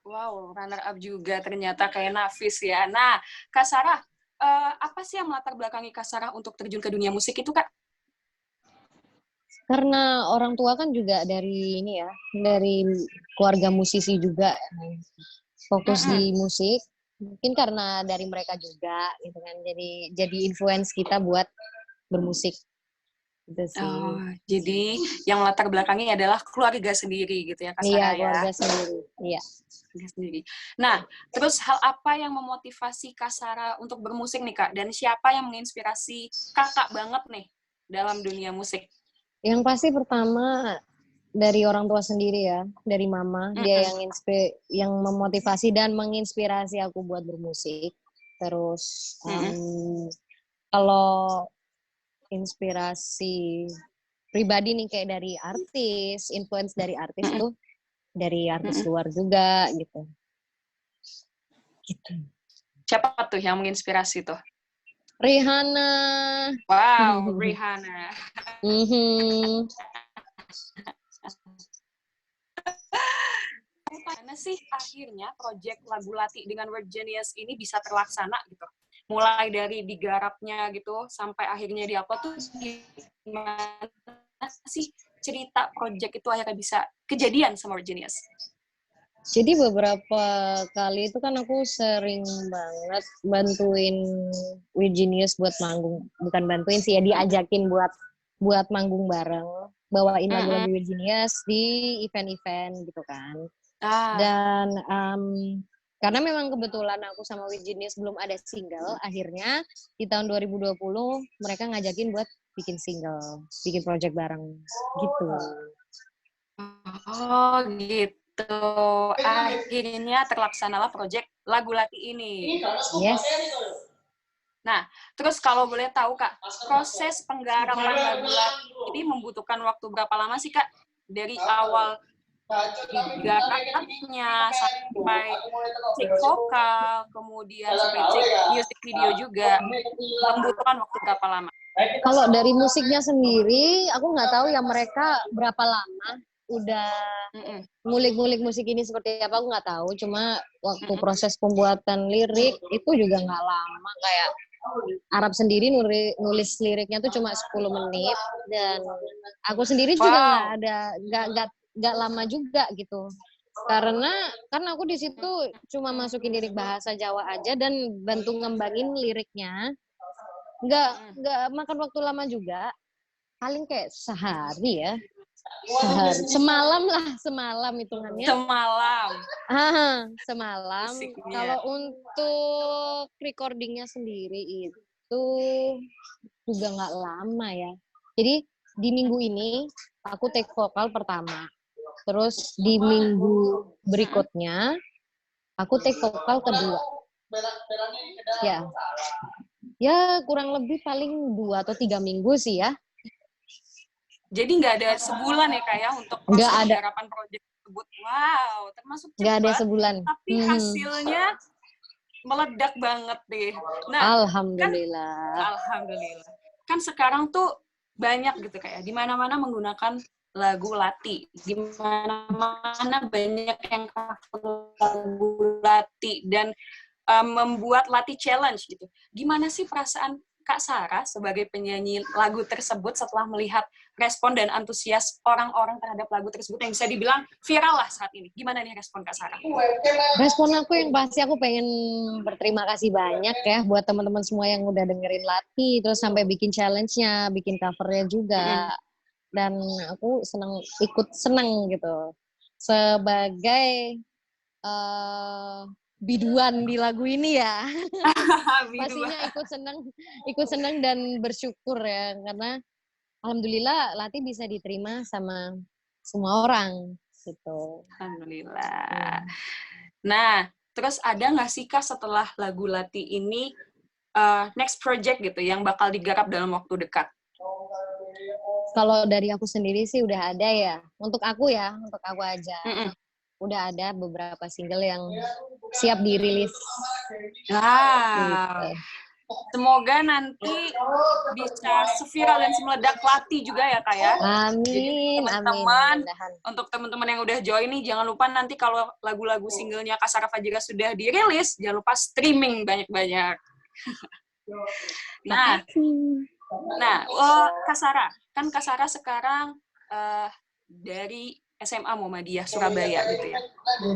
Wow, runner up juga ternyata kayak Nafis ya. Nah, Kak Sarah, apa sih yang melatar belakangi Kak Sarah untuk terjun ke dunia musik itu, Kak? Karena orang tua kan juga dari keluarga musisi juga, fokus di musik. Mungkin karena dari mereka juga gitu kan. Jadi influence kita buat bermusik. Gitu sih. Oh, jadi yang latar belakangnya adalah keluarga sendiri gitu ya, Kak Sarah. Iya, keluarga sendiri. Iya. Sendiri. Nah, terus hal apa yang memotivasi Kak Sarah untuk bermusik nih, Kak? Dan siapa yang menginspirasi Kakak banget nih dalam dunia musik? Yang pasti pertama dari orang tua sendiri ya, dari mama. Dia yang memotivasi dan menginspirasi aku buat bermusik. Terus kalau inspirasi pribadi nih kayak dari artis, influence dari artis tuh dari artis luar juga gitu. Siapa tuh yang menginspirasi tuh? Rihanna. Wow, Rihanna. Gimana sih akhirnya proyek Lagu Lati dengan Word Genius ini bisa terlaksana gitu? Mulai dari digarapnya gitu sampai akhirnya diupload tuh gimana sih cerita proyek itu akhirnya bisa kejadian sama Word Genius? Jadi beberapa kali itu kan aku sering banget bantuin Word Genius buat manggung. Bukan bantuin sih ya, diajakin buat manggung bareng. Bawain lagu-lagu Word Genius di event-event gitu kan. Dan karena memang kebetulan aku sama Word Genius belum ada single, akhirnya di tahun 2020 mereka ngajakin buat bikin single, bikin project bareng gitu. Oh gitu. Akhirnya terlaksanalah proyek Lagu Lati ini. Yes. Nah, terus kalau boleh tahu Kak, proses penggarapan Lagu Lati ini membutuhkan waktu berapa lama sih Kak? Dari awal digarapnya sampai cek vokal, kemudian sampai cek music video juga, membutuhkan waktu berapa lama? Kalau dari musiknya sendiri, aku nggak tahu ya mereka berapa lama udah ngulik-ngulik musik ini seperti apa, aku nggak tahu. Cuma waktu proses pembuatan lirik itu juga nggak lama. Kayak Arab sendiri nulis liriknya tuh cuma 10 menit, dan aku sendiri juga nggak lama juga gitu. Karena aku di situ cuma masukin lirik bahasa Jawa aja dan bantu ngembangin liriknya. Nggak makan waktu lama juga. Paling kayak sehari ya. Semalam hitungannya. Semalam. Kalau untuk recordingnya sendiri itu juga nggak lama ya. Jadi di minggu ini aku take vokal pertama. Terus di minggu berikutnya aku take vokal kedua. Ya kurang lebih paling 2 atau 3 minggu sih ya. Jadi nggak ada sebulan ya Kak ya untuk proses penggarapan proyek tersebut. Wow, termasuk cepat. Nggak ada sebulan. Tapi hasilnya meledak banget deh. Nah, Alhamdulillah. Alhamdulillah. Kan sekarang tuh banyak gitu kayak di mana-mana menggunakan lagu Lati. Di mana-mana banyak yang cover lagu Lati dan membuat Lati challenge gitu. Gimana sih perasaan Kak Sarah sebagai penyanyi lagu tersebut setelah melihat respon dan antusias orang-orang terhadap lagu tersebut yang bisa dibilang viral lah saat ini? Gimana nih respon Kak Sarah? Respon aku yang pasti aku pengen berterima kasih banyak ya buat teman-teman semua yang udah dengerin Lati, terus sampai bikin challenge-nya, bikin cover-nya juga. Dan aku ikut seneng gitu. Sebagai biduan di lagu ini ya. Pastinya ikut senang dan bersyukur ya karena alhamdulillah Lati bisa diterima sama semua orang gitu. Alhamdulillah. Nah, terus ada nggak sih Kak setelah lagu Lati ini next project gitu yang bakal digarap dalam waktu dekat? Kalau dari aku sendiri sih udah ada ya. Untuk aku aja. Udah ada beberapa single yang siap dirilis. Wow. Semoga nanti bisa seviral dan semeledak Lati juga ya Kak ya. Amin. Teman-teman, untuk teman-teman yang udah join nih, jangan lupa nanti kalau lagu-lagu singlenya Kak Sarah Fajira sudah dirilis, jangan lupa streaming banyak-banyak. Nah, Kak Sarah, kan Kak Sarah sekarang dari SMA Muhammadiyah Surabaya gitu ya.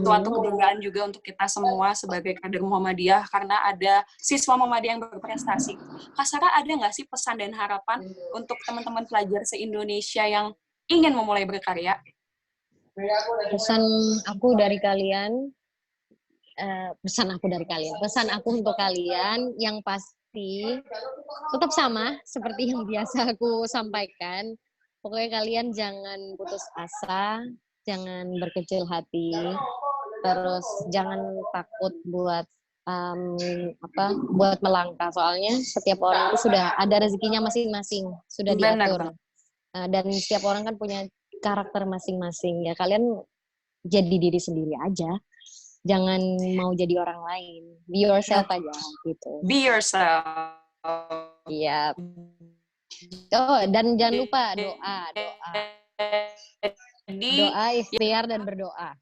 Suatu kebanggaan juga untuk kita semua sebagai kader Muhammadiyah karena ada siswa Muhammadiyah yang berprestasi. Kak Sarah ada nggak sih pesan dan harapan untuk teman-teman pelajar se-Indonesia yang ingin memulai berkarya? Pesan aku untuk kalian yang pasti tetap sama seperti yang biasa aku sampaikan. Pokoknya kalian jangan putus asa, jangan berkecil hati, terus jangan takut buat buat melangkah. Soalnya setiap orang itu sudah ada rezekinya masing-masing, sudah diatur. Dan setiap orang kan punya karakter masing-masing. Ya kalian jadi diri sendiri aja. Jangan mau jadi orang lain. Be yourself aja gitu. Be yourself. Iya. Oh, dan jangan lupa doa. Doa, ikhtiar, dan berdoa.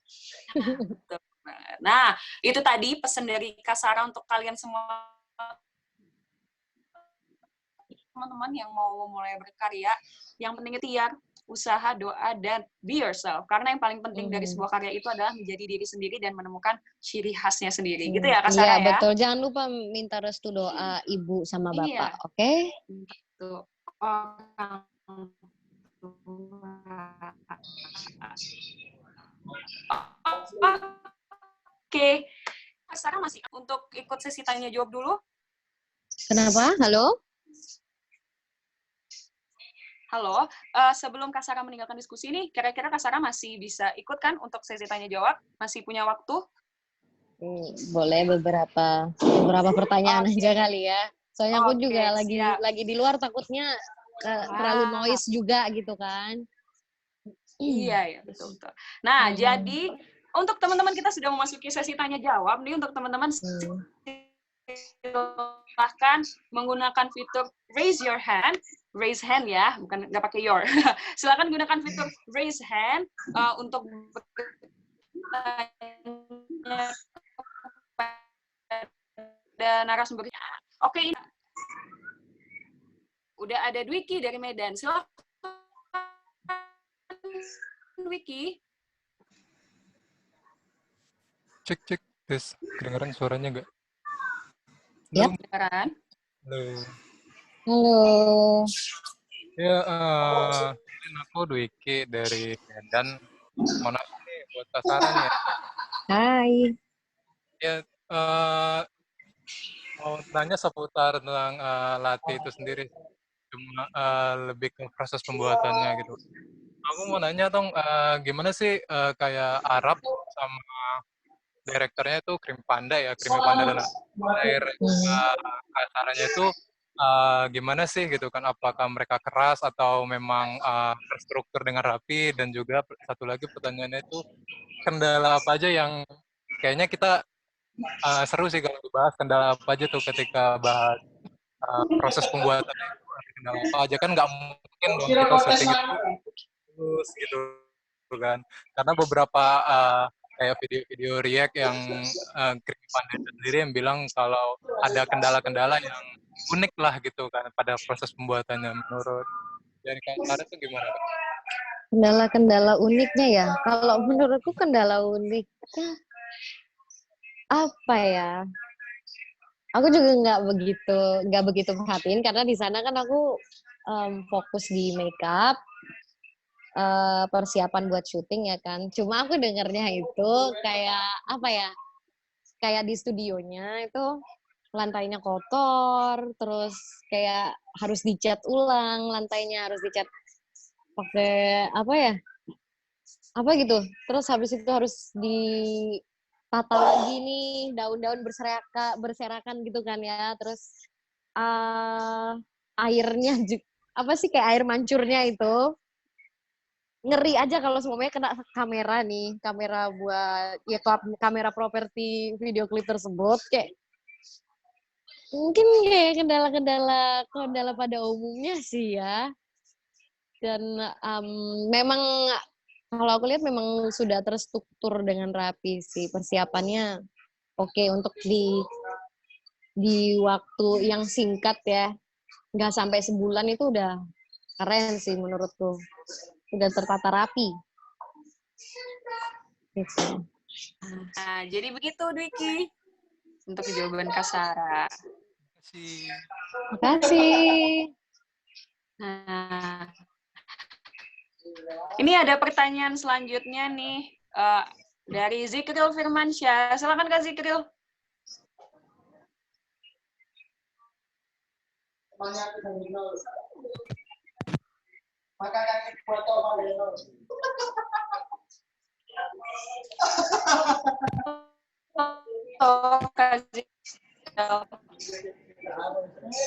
Nah, itu tadi pesan dari Kak Sarah untuk kalian semua teman-teman yang mau mulai berkarya. Yang penting ikhtiar, usaha, doa, dan be yourself. Karena yang paling penting dari sebuah karya itu adalah menjadi diri sendiri dan menemukan ciri khasnya sendiri. Gitu ya, Kak Sarah ya? Iya, betul. Jangan lupa minta restu doa ibu sama bapak, oke? Betul. Oke. Kak Sarah masih untuk ikut sesi tanya jawab dulu? Kenapa? Halo? Halo, sebelum Kak Sarah meninggalkan diskusi ini, kira-kira Kak Sarah masih bisa ikut kan untuk sesi tanya jawab? Masih punya waktu? Boleh beberapa pertanyaan aja kali ya. Soalnya aku juga lagi di luar, takutnya terlalu noise juga gitu kan. Iya, betul. Nah, jadi untuk teman-teman kita sudah memasuki sesi tanya jawab nih, untuk teman-teman silahkan menggunakan fitur raise hand ya, bukan nggak pakai your. Silakan gunakan fitur raise hand untuk bertanya kepada narasumbernya. Oke, ini udah ada Dwiki dari Medan. Silakan Dwiki. Cek cek tes, kedengeran suaranya nggak? Yap. Halo, Kedengeran? halo. Halo. Ya, ini aku Dwiki dari Medan. Mana nih buat sasaran ya? Hai. Ya, mau tanya seputar tentang latte itu sendiri. Cuma lebih ke proses pembuatannya gitu. Aku mau nanya dong, gimana sih kayak Arab sama direkturnya itu Krim Panda ya, Krim Panda dan air acaranya itu gimana sih gitu kan? Apakah mereka keras atau memang terstruktur dengan rapi? Dan juga satu lagi pertanyaannya itu kendala apa aja yang kayaknya kita seru sih kalau dibahas kendala apa aja tuh ketika bahas proses pembuatannya itu ada kendala apa aja kan nggak mungkin dong kita syuting itu terus gitu kan karena beberapa kayak video-video react yang Krim Panda sendiri yang bilang kalau ada kendala-kendala yang unik lah gitu kan pada proses pembuatannya menurut dari Kak Sarah itu gimana Kak? Kendala-kendala uniknya ya. Kalau menurutku kendala uniknya apa ya? Aku juga nggak begitu perhatiin karena di sana kan aku fokus di makeup, persiapan buat syuting ya kan. Cuma aku dengernya itu kayak apa ya? Kayak di studionya itu lantainya kotor, terus kayak harus dicat ulang, lantainya harus dicat pakai apa ya? Apa gitu. Terus habis itu harus ditata lagi nih, daun-daun berserakan gitu kan ya. Terus airnya apa sih kayak air mancurnya itu ngeri aja kalau semuanya kena kamera nih, kamera buat ya kamera properti video klip tersebut kayak mungkin kayak kendala pada umumnya sih ya. Dan memang kalau aku lihat memang sudah terstruktur dengan rapi sih persiapannya. Oke, untuk di waktu yang singkat ya, nggak sampai sebulan itu udah keren sih menurutku. Udah tertata rapi. Gitu. Nah, jadi begitu Dwiki untuk jawaban Kak Sarah. Terima kasih. Terima kasih. Nah, ini ada pertanyaan selanjutnya nih dari Zikril Firmansyah. Silakan Kak Zikril. Oh, Kak Zikril.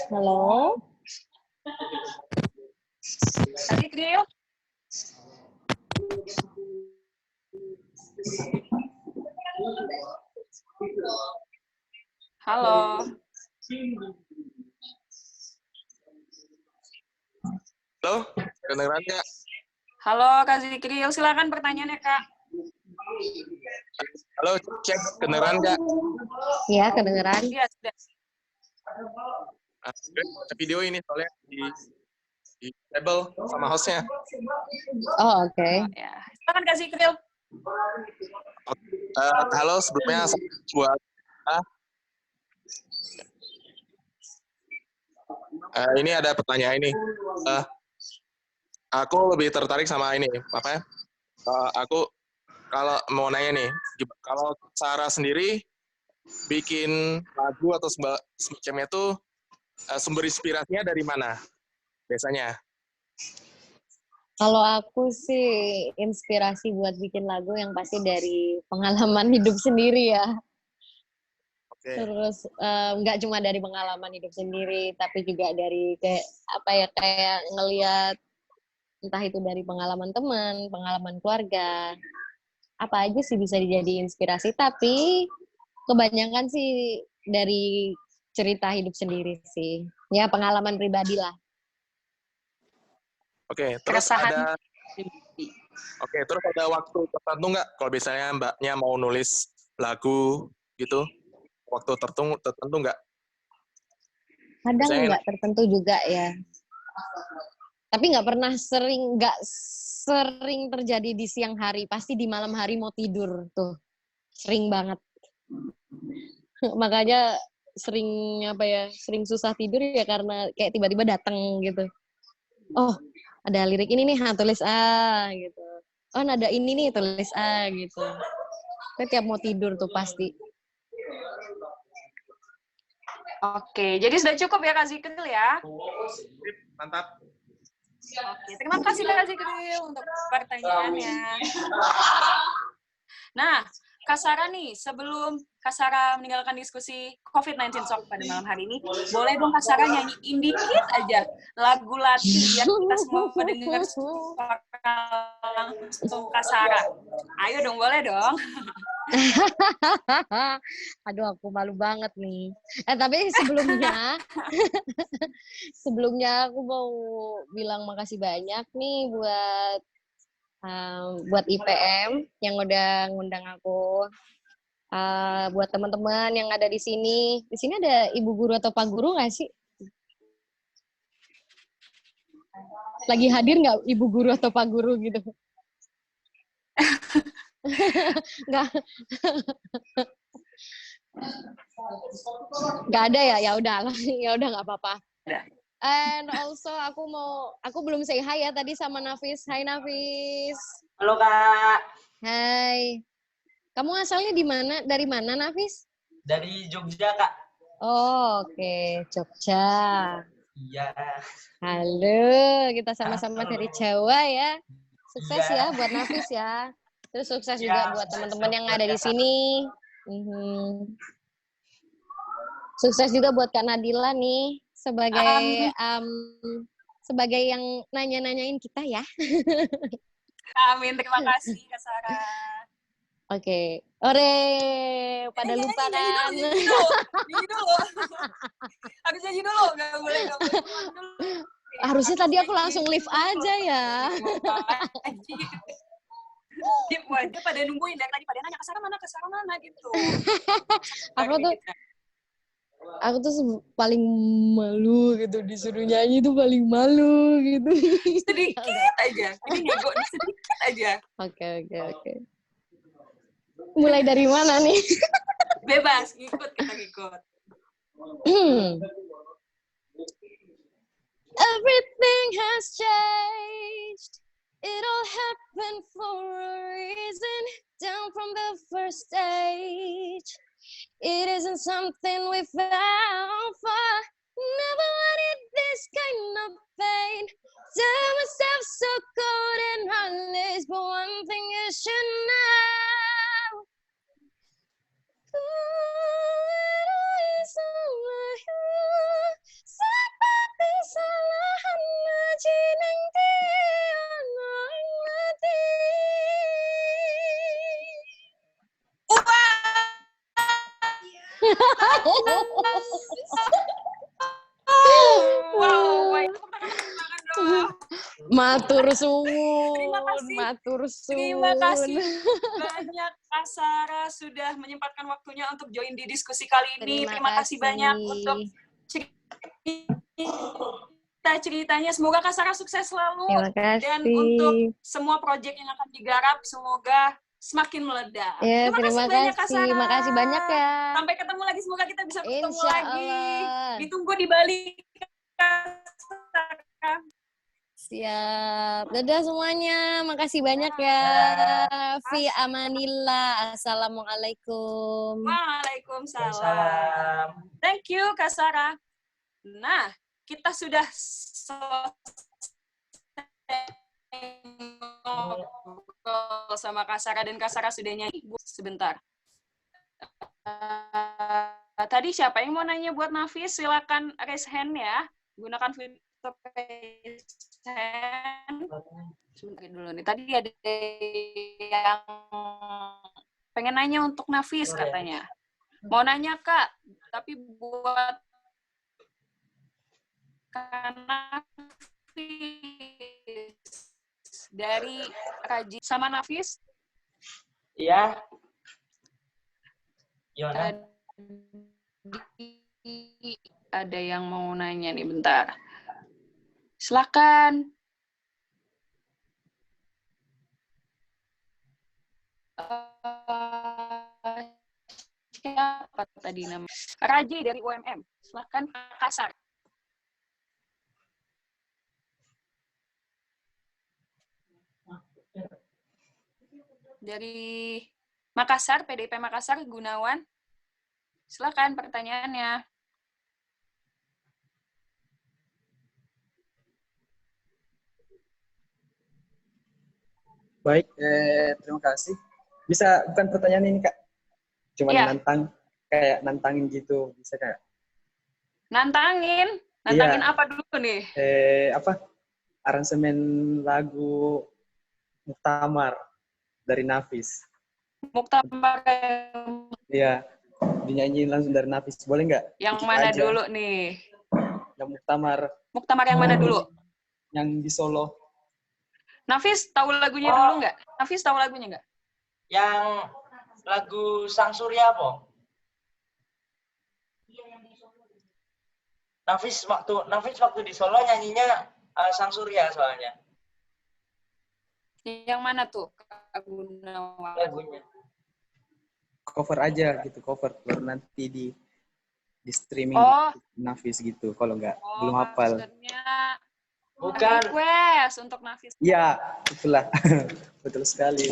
Halo. Kak Zikril. Halo. Halo, kedengeran nggak? Halo Kak Zikril, silakan pertanyaannya Kak. Halo, cek, kedengeran nggak? Iya, kedengeran. Iya, sudah. Video ini soalnya di table sama hostnya. Oh, oke. Ya. Silakan Kak Zikril. Halo, sebelumnya buat ini ada pertanyaan ini. Aku lebih tertarik sama ini, apa ya? Aku kalau mau nanya nih, kalau Sarah sendiri bikin lagu atau semacamnya itu sumber inspirasinya dari mana biasanya? Kalau aku sih inspirasi buat bikin lagu yang pasti dari pengalaman hidup sendiri ya. Okay. Terus nggak cuma dari pengalaman hidup sendiri, tapi juga dari kayak apa ya kayak ngelihat entah itu dari pengalaman teman, pengalaman keluarga, apa aja sih bisa jadi inspirasi. Tapi kebanyakan sih dari cerita hidup sendiri sih, ya pengalaman pribadi lah. Oke, terus ada waktu tertentu nggak kalau misalnya Mbaknya mau nulis lagu gitu? Waktu tertentu nggak? Kadang nggak tertentu juga ya. Tapi nggak sering terjadi di siang hari. Pasti di malam hari mau tidur tuh. Sering banget. Makanya sering sering susah tidur ya karena kayak tiba-tiba datang gitu. Oh, ada lirik ini nih, tulis A gitu. Oh, nada ini nih, tulis A gitu. Tapi tiap mau tidur tuh pasti. Oke, jadi sudah cukup ya Kak Zikril ya. Mantap. Oke, terima kasih Kak Zikril untuk pertanyaannya. Nah, Kak Sarah nih, sebelum Kak Sarah meninggalkan diskusi COVID-19 Talk pada malam hari ini, boleh dong Kak Sarah nyanyiin dikit aja lagu Lati biar kita semua dengar suara langsung Kak Sarah. Ayo dong, boleh dong. Aduh, aku malu banget nih. Tapi sebelumnya, sebelumnya aku mau bilang makasih banyak nih buat IPM yang udah ngundang aku. Buat teman-teman yang ada di sini. Di sini ada ibu guru atau pak guru nggak sih? Lagi hadir nggak ibu guru atau pak guru gitu? Nggak. Nggak ada ya? Ya udah, nggak apa-apa. And also aku belum say hi ya tadi sama Nafis. Hai Nafis. Halo Kak. Hai. Kamu asalnya dari mana Nafis? Dari Jogja Kak. Oh, oke. Jogja. Iya. Halo, kita sama-sama dari Jawa ya. Sukses Iya. ya buat Nafis ya. Terus sukses Ya, juga buat teman-teman yang ada di sini. Sukses juga buat Kak Nadila nih sebagai yang nanya-nanyain kita ya. Amin, terima kasih Kak Sarah. Oke. Ore, pada lupa kan? Nyanyi dulu. Harus nyanyi dulu, nggak boleh dulu. Harusnya tadi aku langsung live aja ya. Dia pada nungguin dari tadi, pada nanya ke Sarah mana gitu. Aku tuh paling malu gitu, disuruh nyanyi tuh paling malu gitu. Sedikit aja, ini nego sedikit aja. Oke. Mulai dari mana nih? Bebas, kita ngikut. Everything has changed. It all happened for a reason. Down from the first stage. It isn't something we found for. Never wanted this kind of pain. Tell myself so cold and heartless, but one thing you should know. Matur suwun. Terima kasih banyak Kak Sarah sudah menyempatkan waktunya untuk join di diskusi kali ini. Terima kasih banyak untuk ceritanya. Semoga Kak Sarah sukses selalu. Dan untuk semua proyek yang akan digarap, semoga semakin meledak. Ya, terima kasih banyak Kak Sarah. Terima kasih banyak ya. Sampai ketemu lagi. Semoga kita bisa ketemu Insya lagi. Allah. Ditunggu di Bali. Siap. Dadah semuanya. Makasih banyak ya. Fi amanillah. Assalamualaikum. Waalaikumsalam. Thank you, Kak Sarah. Nah, kita sudah ngobrol sama Kak Sarah dan Kak Sarah sudah nyanyi. Sebentar. Tadi siapa yang mau nanya buat Nafis? Silakan raise hand ya. Gunakan fitur raise hand. Sebentar dulu nih. Tadi ada yang pengen nanya untuk Nafis katanya. Mau nanya Kak, tapi buat Nafis dari Raji sama Nafis. Iya. Yona. Ada yang mau nanya nih, bentar. Silakan. apa tadi namanya? Raji dari UMM. Silakan Makassar. Dari Makassar, PDIP Makassar, Gunawan. Silakan pertanyaannya. Baik, terima kasih. Bisa bukan pertanyaan ini Kak, cuma Iya. nantangin gitu, bisa Kak? Nantangin Iya. apa dulu nih? Aransemen lagu Muktamar dari Nafis. Muktamar Iya, dinyanyiin langsung dari Nafis, boleh nggak? yang Dikit mana aja. dulu nih? Yang Muktamar. Muktamar yang mana dulu? Yang di Solo. Nafis tahu lagunya dulu nggak? Nafis tahu lagunya nggak? Yang lagu Sang Surya apa? Nafis waktu di Solo nyanyinya Sang Surya soalnya. Yang mana tuh? Gunawan. Lagunya. Cover aja gitu, cover baru nanti di streaming Nafis gitu, kalau nggak belum hafal. Maksudnya Bukan. Request untuk Nafis. Iya, itulah. Betul sekali.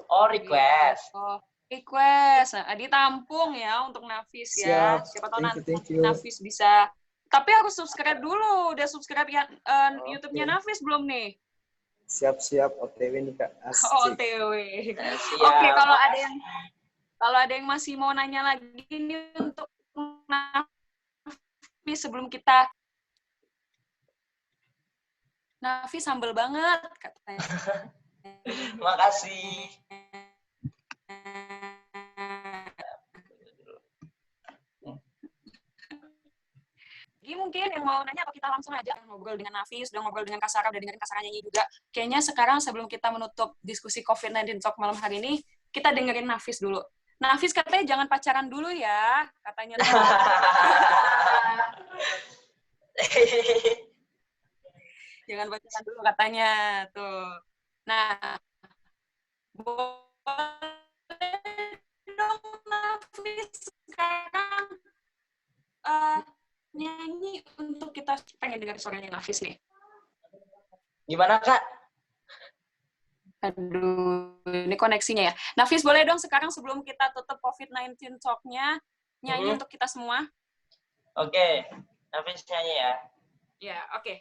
Oh, request. Oh, request. Nah, ditampung ya untuk Nafis ya. Siap. Siapa tahu Thank you. Nafis bisa. Tapi harus subscribe dulu. Udah subscribe ya YouTube-nya Nafis belum nih? Siap. OTW nih Kak. Asik. OTW. Oke, kalau ada yang masih mau nanya lagi nih untuk Nafis sebelum kita. Nafis humble banget katanya. Makasih. Jadi mungkin yang mau nanya apa kita langsung aja ngobrol dengan Nafis, udah ngobrol dengan Kak Sarah, udah dengerin Kak Sarah nyanyi juga. Kayaknya sekarang sebelum kita menutup diskusi COVID-19 Talk malam hari ini, kita dengerin Nafis dulu. Nafis katanya jangan pacaran dulu ya, katanya. Jangan pacaran dulu katanya, tuh. Nah, boleh dong Nafis sekarang nyanyi untuk kita pengen dengar suaranya Nafis nih. Gimana Kak? Aduh, ini koneksinya ya. Nafis boleh dong sekarang sebelum kita tutup COVID-19 Talk-nya, nyanyi untuk kita semua? Oke, Nafis nyanyi ya. Ya, oke.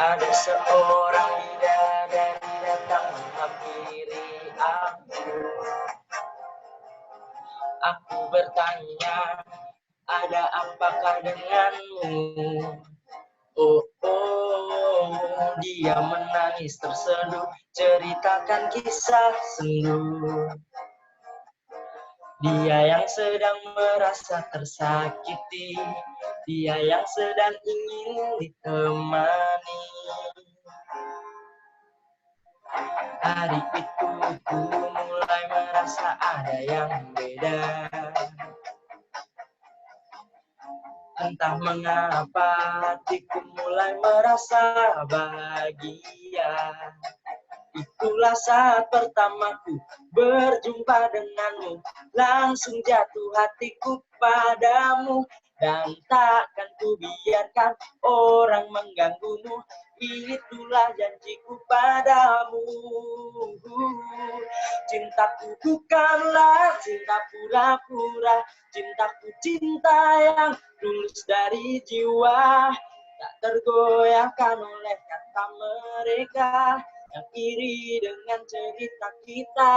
Ada seorang bidadari datang menghampiri aku. Aku bertanya, ada apakah denganmu? Oh, dia menangis terseduh, ceritakan kisah sendu. Dia yang sedang merasa tersakiti, dia yang sedang ingin ditemani. Hari itu ku mulai merasa ada yang beda. Entah mengapa hatiku mulai merasa bahagia. Itulah saat pertamaku berjumpa denganmu. Langsung jatuh hatiku padamu. Dan takkan ku biarkan orang mengganggumu. Itulah janjiku padamu. Cintaku bukanlah cinta pura-pura. Cintaku cinta yang tulus dari jiwa. Tak tergoyahkan oleh kata mereka yang iri dengan cerita kita.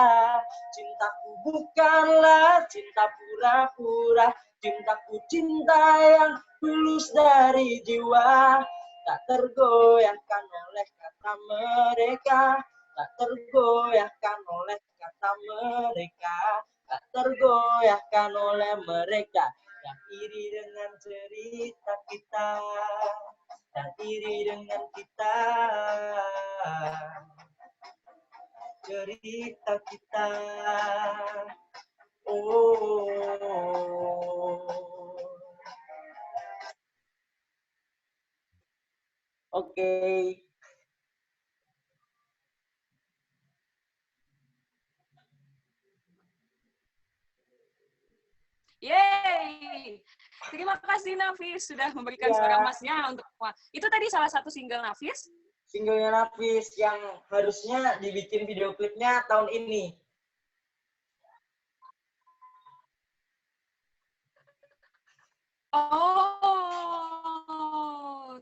Cintaku bukanlah cinta pura-pura. Cintaku cinta yang tulus dari jiwa. Tak tergoyahkan oleh kata mereka. Tak tergoyahkan oleh kata mereka. Tak tergoyahkan oleh mereka yang iri dengan cerita kita. Dan iri dengan kita, cerita kita. Oke. Yeay! Terima kasih Nafis sudah memberikan suara emasnya untuk semua. Itu tadi salah satu single Nafis? Singlenya Nafis yang harusnya dibikin video klipnya tahun ini. Oh,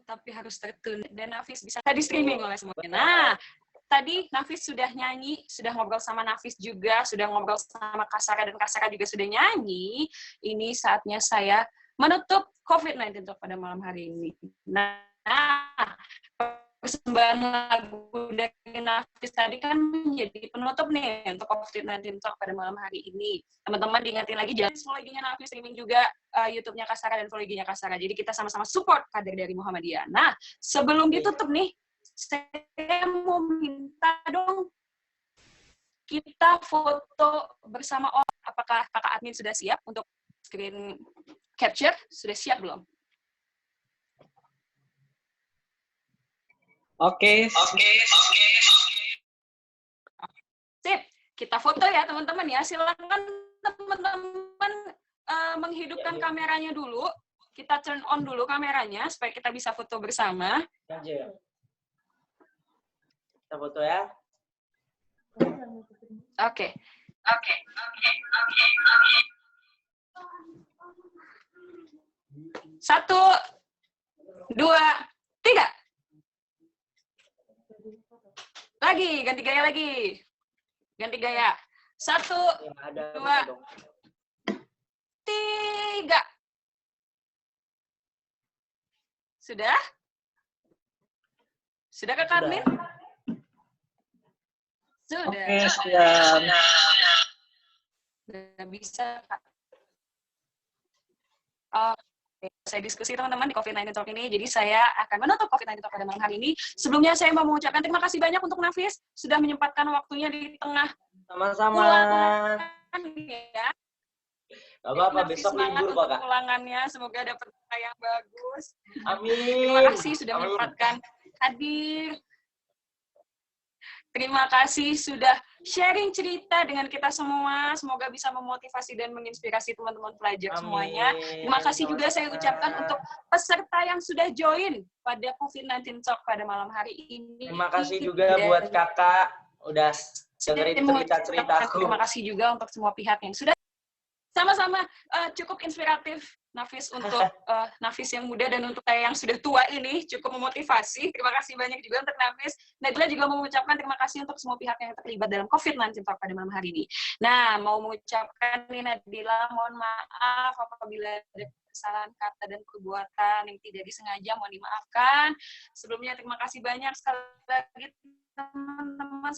tapi harus tertunda dan Nafis bisa tadi streaming oleh semuanya. Nah, tadi Nafis sudah nyanyi, sudah ngobrol sama Nafis juga, sudah ngobrol sama Kasara dan Kasara juga sudah nyanyi. Ini saatnya saya menutup COVID-19 Talk pada malam hari ini. Nah, persembahan lagu dari Nafis tadi kan menjadi penutup nih untuk COVID-19 Talk pada malam hari ini. Teman-teman diingetin lagi, jangan follow IG-nya Nafis, streaming juga YouTube-nya Kasara dan follow IG-nya Kasara. Jadi kita sama-sama support kader dari Muhammadiyah. Nah, sebelum ditutup nih, saya mau minta dong kita foto bersama orang. Apakah kakak admin sudah siap untuk screen capture? Sudah siap belum? Oke. Sip, kita foto ya teman-teman ya. Silakan teman-teman menghidupkan kameranya dulu. Kita turn on dulu kameranya supaya kita bisa foto bersama. Kita foto ya. Oke. 1, 2, 3. Lagi, ganti gaya lagi. Ganti gaya. 1, 2, 3. Sudah? Sudah Kak Admin? Sudah. Oke, siap. Sudah bisa, Kak. Oke, saya diskusi teman-teman di COVID-19 Talk ini. Jadi saya akan menutup COVID-19 Talk pada malam hari ini. Sebelumnya saya mau mengucapkan terima kasih banyak untuk Nafis sudah menyempatkan waktunya di tengah Sama-sama. Ya. Gak apa-apa, besok libur kok, Kak. Ulangannya, semoga dapat nilai yang bagus. Amin. Terima kasih sudah menyempatkan hadir. Terima kasih sudah sharing cerita dengan kita semua. Semoga bisa memotivasi dan menginspirasi teman-teman pelajar semuanya. Terima kasih juga saya ucapkan untuk peserta yang sudah join pada COVID-19 Talk pada malam hari ini. Terima kasih juga buat kakak udah dengerin cerita-ceritaku. Terima kasih juga untuk semua pihak yang sudah sama-sama cukup inspiratif. Nafis untuk Nafis yang muda dan untuk saya yang sudah tua ini cukup memotivasi. Terima kasih banyak juga untuk Nafis. Nadila juga mau mengucapkan terima kasih untuk semua pihak yang terlibat dalam COVID-19 Talk pada malam hari ini. Nah, mau mengucapkan nih Nadila, mohon maaf apabila ada kesalahan kata dan perbuatan yang tidak disengaja, mohon dimaafkan. Sebelumnya terima kasih banyak sekali lagi teman-teman.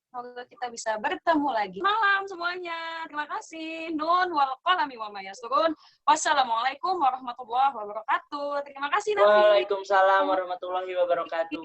Semoga kita bisa bertemu lagi. Malam semuanya. Terima kasih. Nun wal qalami wa ma yasturun. Wassalamualaikum warahmatullahi wabarakatuh. Terima kasih Nafi. Waalaikumsalam warahmatullahi wabarakatuh.